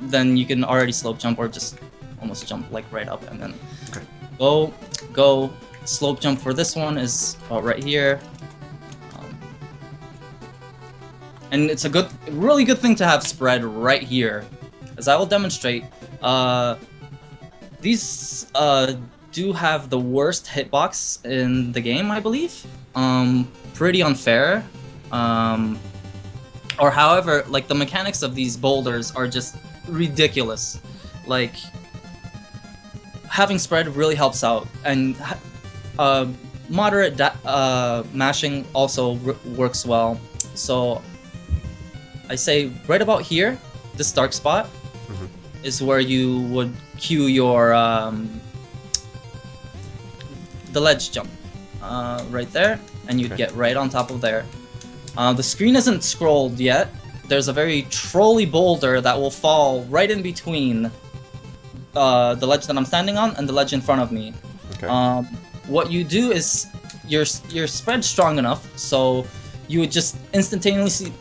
Speaker 2: then you can already slope jump or just almost jump like right up and then go. Slope jump for this one is about right here. And it's a really good thing to have spread right here, as I will demonstrate. These do have the worst hitbox in the game, I believe. Pretty unfair. Or however, like the mechanics of these boulders are just ridiculous. Like having spread really helps out, and moderate mashing also works well. So I say right about here, this dark spot is where you would cue your the ledge jump right there, and you'd get right on top of there. The screen isn't scrolled yet. There's a very trolly boulder that will fall right in between the ledge that I'm standing on and the ledge in front of me. What you do is you're spread strong enough, so you would just instantaneously.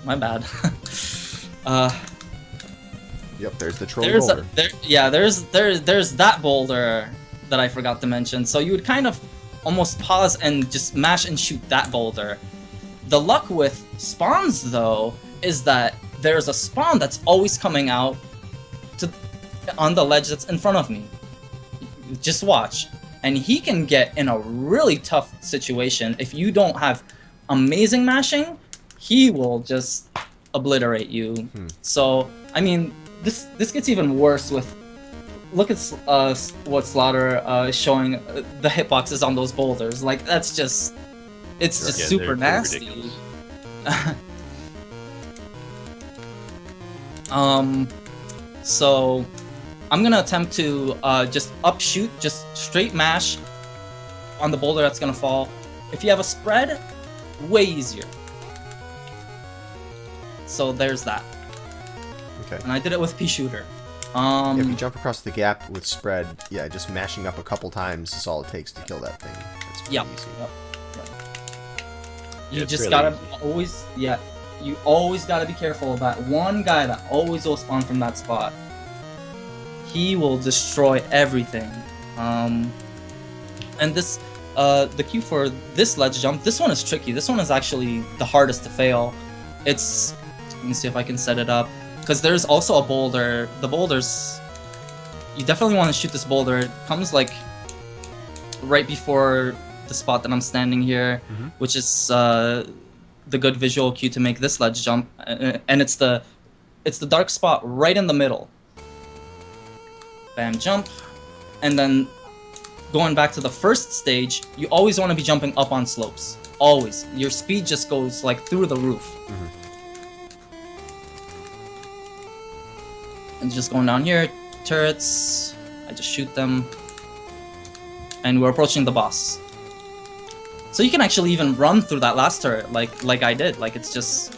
Speaker 2: My bad.
Speaker 1: Yep, there's the troll boulder.
Speaker 2: There's that boulder that I forgot to mention. So you would kind of almost pause and just mash and shoot that boulder. The luck with spawns, though, is that there's a spawn that's always coming out on the ledge that's in front of me. Just watch. And he can get in a really tough situation. If you don't have amazing mashing, he will just obliterate you. So, I mean, this gets even worse with... Look at what Slaughter is showing, the hitboxes on those boulders. Like, that's just... It's just super nasty. So... I'm gonna attempt to just upshoot, just straight mash on the boulder that's gonna fall. If you have a spread, way easier. So there's that.
Speaker 1: Okay.
Speaker 2: And I did it with P-Shooter.
Speaker 1: If you jump across the gap with spread, just mashing up a couple times is all it takes to kill that thing. That's pretty easy.
Speaker 2: You just gotta always, you always gotta be careful of that one guy that always will spawn from that spot. He will destroy everything. And this, the cue for this ledge jump, this one is tricky. This one is actually the hardest to fail. Let me see if I can set it up. Because there's also a boulder. The boulders, you definitely want to shoot this boulder. It comes like right before the spot that I'm standing here, which is the good visual cue to make this ledge jump. And it's the dark spot right in the middle. Bam, jump. And then going back to the first stage, you always want to be jumping up on slopes. Always. Your speed just goes like through the roof. And just going down here, turrets. I just shoot them. And we're approaching the boss. So you can actually even run through that last turret like I did. Like it's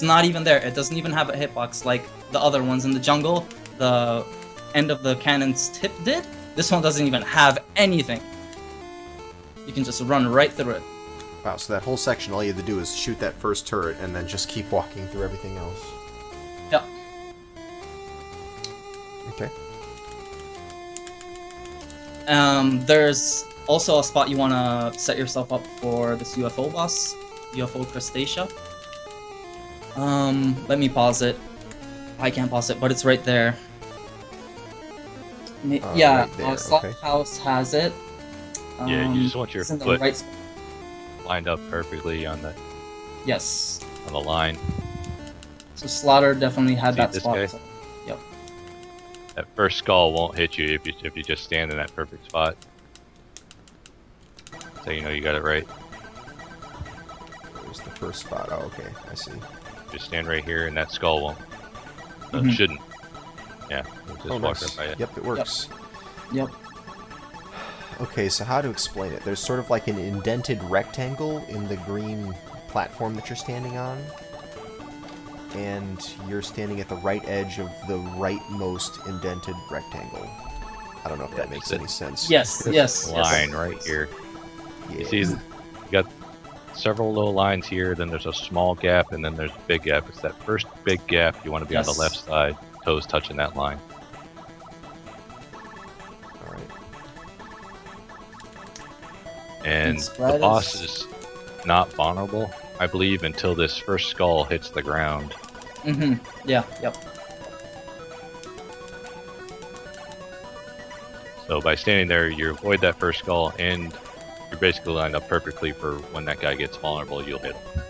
Speaker 2: not even there. It doesn't even have a hitbox like the other ones in the jungle. The end of the cannon's tip did. This one doesn't even have anything. You can just run right through it.
Speaker 1: Wow, so that whole section, all you have to do is shoot that first turret and then just keep walking through everything else.
Speaker 2: Yep.
Speaker 1: Okay.
Speaker 2: There's also a spot you want to set yourself up for this UFO boss, UFO Crustacea. Let me pause it. I can't pause it, but it's right there.
Speaker 1: Right there,
Speaker 2: Slaughterhouse has it.
Speaker 3: You just want your foot
Speaker 2: right
Speaker 3: lined up perfectly on the
Speaker 2: Yes.
Speaker 3: on the line.
Speaker 2: So Slaughter definitely had
Speaker 3: See
Speaker 2: that
Speaker 3: this
Speaker 2: spot.
Speaker 3: guy?
Speaker 2: So, yep.
Speaker 3: That first skull won't hit you if you just stand in that perfect spot. So you know you got it right.
Speaker 1: There's the first spot. Oh, okay. I see.
Speaker 3: Just stand right here, and that skull won't. It shouldn't. Yeah. It'll just
Speaker 1: Oh,
Speaker 3: walk
Speaker 1: nice.
Speaker 3: right by you.
Speaker 1: Yep, it works.
Speaker 2: Yep.
Speaker 1: Okay, so how to explain it? There's sort of like an indented rectangle in the green platform that you're standing on. And you're standing at the right edge of the rightmost indented rectangle. I don't know if that makes any sense.
Speaker 2: Yes. Yes.
Speaker 3: Line
Speaker 2: yes.
Speaker 3: right here.
Speaker 1: Yeah.
Speaker 3: You see, you got several little lines here, then there's a small gap, and then there's a big gap. It's that first big gap you want to be on the left side, toes touching that line.
Speaker 1: Alright.
Speaker 3: And the boss is not vulnerable, I believe, until this first skull hits the ground.
Speaker 2: Yeah. Yep.
Speaker 3: So by standing there, you avoid that first skull, and you're basically lined up perfectly for when that guy gets vulnerable, you'll hit him.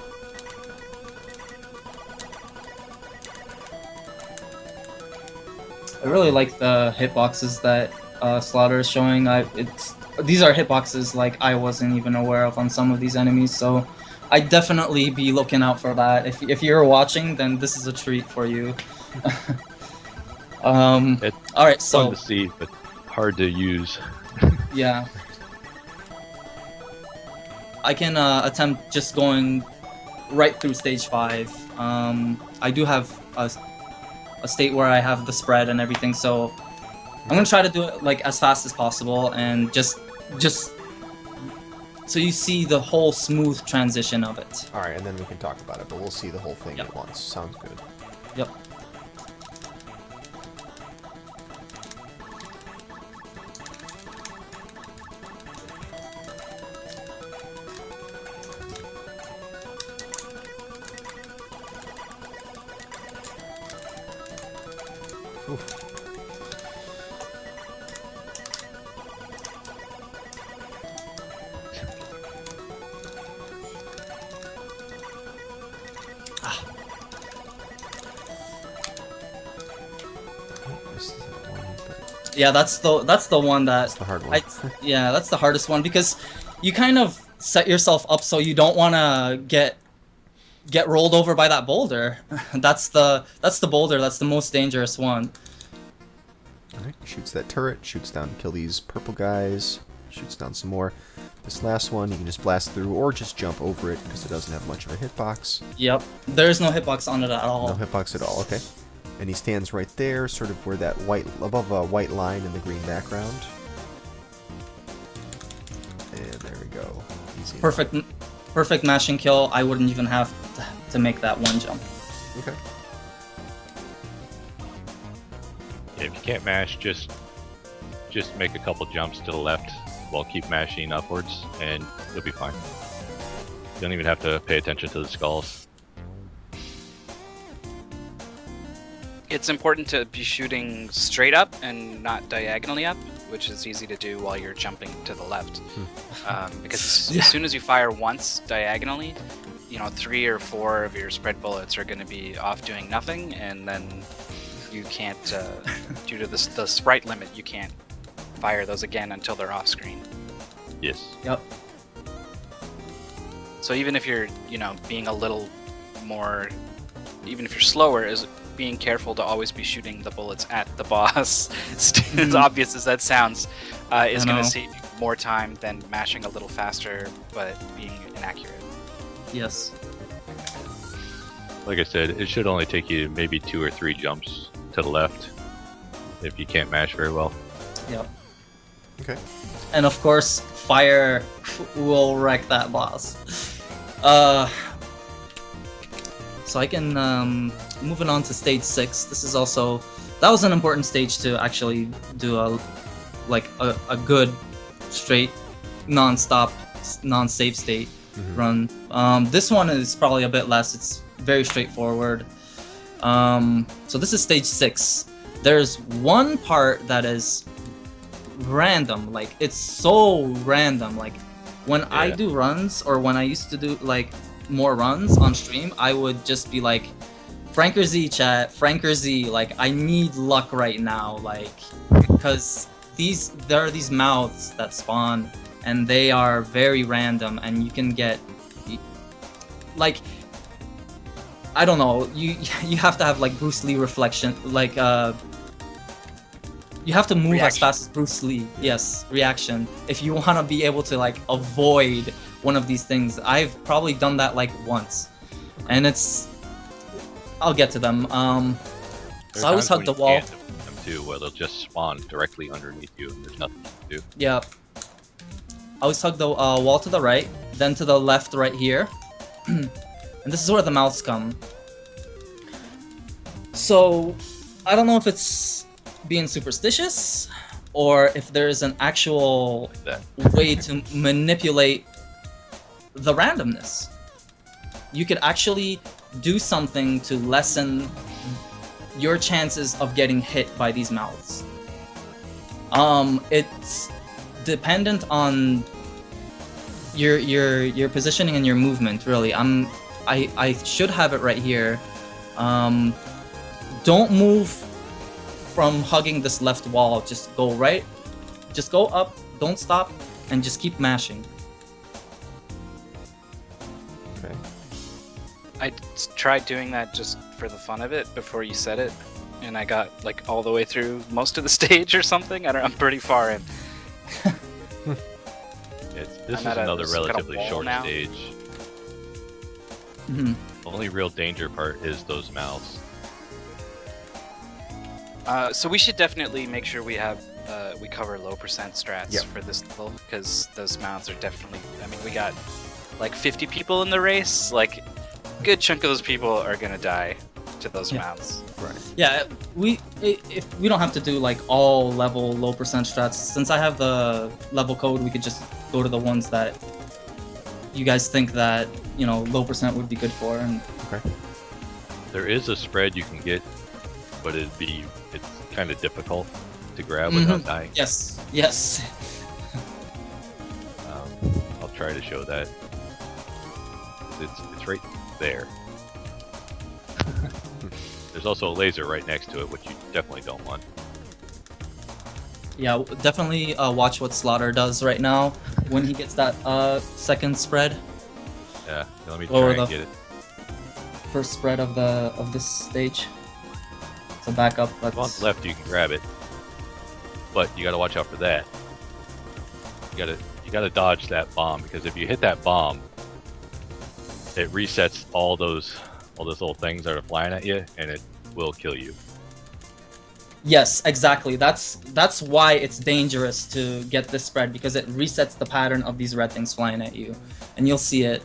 Speaker 2: I really like the hitboxes that Slaughter is showing. These are hitboxes like I wasn't even aware of on some of these enemies, so I'd definitely be looking out for that. If you're watching, then this is a treat for you.
Speaker 3: It's
Speaker 2: all right,
Speaker 3: fun
Speaker 2: so
Speaker 3: to see, but hard to use.
Speaker 2: yeah, I can attempt just going right through stage 5. I do have a state where I have the spread and everything, so I'm gonna try to do it like as fast as possible and just so you see the whole smooth transition of it.
Speaker 1: Alright, and then we can talk about it, but we'll see the whole thing at once. Sounds good.
Speaker 2: Yep. Yeah, that's the one
Speaker 1: That's the hard one.
Speaker 2: yeah, that's the hardest one because you kind of set yourself up so you don't want to get rolled over by that boulder. That's the boulder. That's the most dangerous one.
Speaker 1: Alright, shoots that turret, shoots down to kill these purple guys, shoots down some more. This last one, you can just blast through or just jump over it because it doesn't have much of a hitbox.
Speaker 2: Yep, there's no hitbox on it at all.
Speaker 1: No hitbox at all, okay. And he stands right there, sort of where that white, above a white line in the green background. And there we go. Easy enough.
Speaker 2: Perfect mash and kill. I wouldn't even have to make that one jump.
Speaker 1: Okay.
Speaker 3: Yeah, if you can't mash, just make a couple jumps to the left while keep mashing upwards, and you'll be fine. You don't even have to pay attention to the skulls.
Speaker 4: It's important to be shooting straight up and not diagonally up, which is easy to do while you're jumping to the left. Because as soon as you fire once diagonally, 3 or 4 of your spread bullets are going to be off doing nothing, and then you can't, due to the sprite limit, you can't fire those again until they're off screen.
Speaker 3: Yes.
Speaker 2: Yep.
Speaker 4: So even if you're, being a little more, even if you're slower, is being careful to always be shooting the bullets at the boss. As obvious as that sounds, is going to save you more time than mashing a little faster but being inaccurate.
Speaker 2: Yes.
Speaker 3: Like I said, it should only take you maybe 2 or 3 jumps to the left if you can't mash very well.
Speaker 2: Yep.
Speaker 1: Okay.
Speaker 2: And of course, fire will wreck that boss. So I can moving on to stage 6. This is also that was an important stage to actually do a good straight non-stop non-save state run. This one is probably a bit less. It's very straightforward. So this is stage 6. There's one part that is random. Like, it's so random. Like, when I do runs, or when I used to do like more runs on stream, I would just be like Franker Z chat, Franker Z, like I need luck right now, like, because there are these mouths that spawn, and they are very random, and you can get, like, I don't know, you have to have like Bruce Lee reflection, like you have to move as fast as Bruce Lee. Yes, reaction. If you want to be able to like avoid one of these things, I've probably done that like once, and I'll get to them. So I always hug the wall.
Speaker 3: Them too, where they'll just spawn directly underneath you, and there's nothing to do.
Speaker 2: Yeah. I always hug the wall to the right, then to the left, right here, and this is where the mouths come. So I don't know if it's being superstitious or if there's an actual way to manipulate the randomness. You could actually do something to lessen your chances of getting hit by these mouths. It's dependent on your positioning and your movement, really. I should have it right here. Don't move from hugging this left wall. Just go right, just go up, don't stop, and just keep mashing.
Speaker 1: Okay.
Speaker 4: I tried doing that just for the fun of it before you said it, and I got like all the way through most of the stage or something. I'm pretty far in.
Speaker 3: This is another relatively short
Speaker 4: now.
Speaker 3: stage.
Speaker 2: Mm-hmm.
Speaker 3: The only real danger part is those mouths.
Speaker 4: So we should definitely make sure we cover low percent strats
Speaker 1: Yep.
Speaker 4: for this level, because those mouths are definitely. I mean, we got like 50 people in the race. Like, a good chunk of those people are gonna die to those mouths.
Speaker 1: Right.
Speaker 2: Yeah, if we don't have to do like all level low percent strats. Since I have the level code, we could just go to the ones that you guys think that, you know, low percent would be good for. And
Speaker 1: Okay.
Speaker 3: There is a spread you can get, but it's kind of difficult to grab without dying.
Speaker 2: yes.
Speaker 3: I'll try to show that. It's right there. There's also a laser right next to it, which you definitely don't want.
Speaker 2: Yeah, definitely watch what Slaughter does right now when he gets that second spread.
Speaker 3: Yeah, let me
Speaker 2: Or
Speaker 3: try and
Speaker 2: the-
Speaker 3: get it.
Speaker 2: First spread of this stage. So back up.
Speaker 3: If on the left, you can grab it, but you gotta watch out for that. You gotta dodge that bomb, because if you hit that bomb, it resets all those little things that are flying at you, and it will kill you.
Speaker 2: Yes, exactly. That's why it's dangerous to get this spread, because it resets the pattern of these red things flying at you, and you'll see it.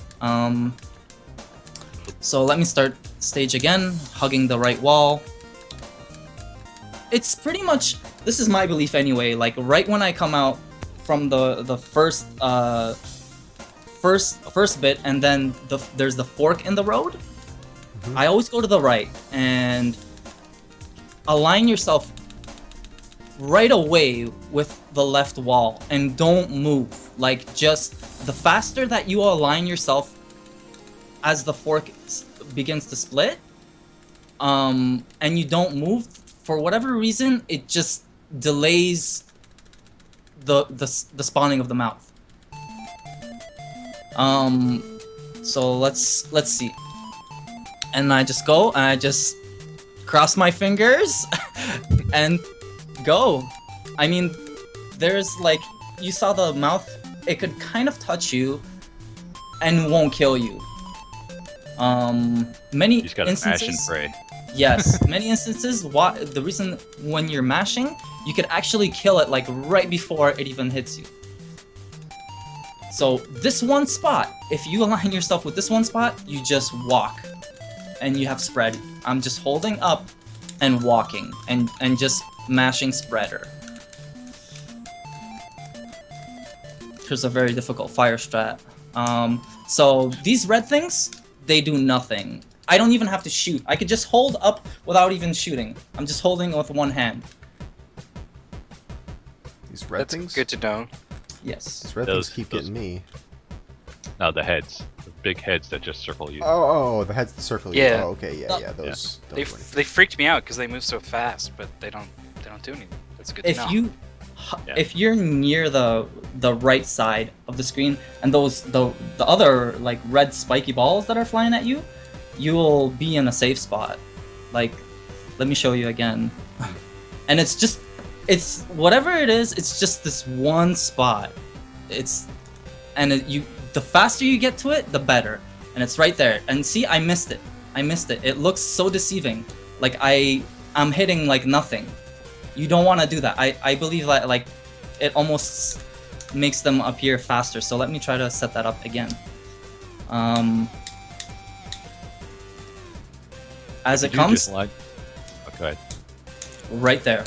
Speaker 2: So let me start stage again, hugging the right wall. It's pretty much, this is my belief anyway, like right when I come out from the first bit, and then there's the fork in the road. I always go to the right and align yourself right away with the left wall and don't move. Like, just the faster that you align yourself as the fork begins to split, and you don't move, for whatever reason, it just delays the spawning of the mouth. So let's see. And I just go, and I just cross my fingers and go. I mean, there's like, you saw the mouth, it could kind of touch you and won't kill you. Many
Speaker 3: You just gotta mash and
Speaker 2: instances,
Speaker 3: pray.
Speaker 2: yes, many instances, the reason when you're mashing, you could actually kill it like right before it even hits you. So this one spot, if you align yourself with this one spot, you just walk and you have spread. I'm just holding up and walking and just mashing spreader. Here's a very difficult fire strat. So these red things, they do nothing. I don't even have to shoot. I could just hold up without even shooting. I'm just holding with one hand.
Speaker 1: These red
Speaker 4: That's
Speaker 1: things?
Speaker 4: good to know.
Speaker 2: Yes.
Speaker 1: These red
Speaker 3: Those-
Speaker 1: things keep
Speaker 3: those-
Speaker 1: getting me.
Speaker 3: No, the heads. The big heads that just circle you.
Speaker 1: Oh, the heads that circle you.
Speaker 4: Yeah.
Speaker 1: Oh, okay, yeah, those.
Speaker 4: They
Speaker 1: Those
Speaker 4: they freaked me out because they move so fast, but they don't do anything. That's good to know.
Speaker 2: If you're near the right side of the screen and the other like red spiky balls that are flying at you, you'll be in a safe spot. Like, let me show you again. And it's whatever it is, it's just this one spot. The faster you get to it, the better. And it's right there. And see, I missed it. It looks so deceiving. Like I'm hitting like nothing. You don't want to do that. I believe that like it almost makes them appear faster. So let me try to set that up again. As it comes,
Speaker 3: Okay.
Speaker 2: right there.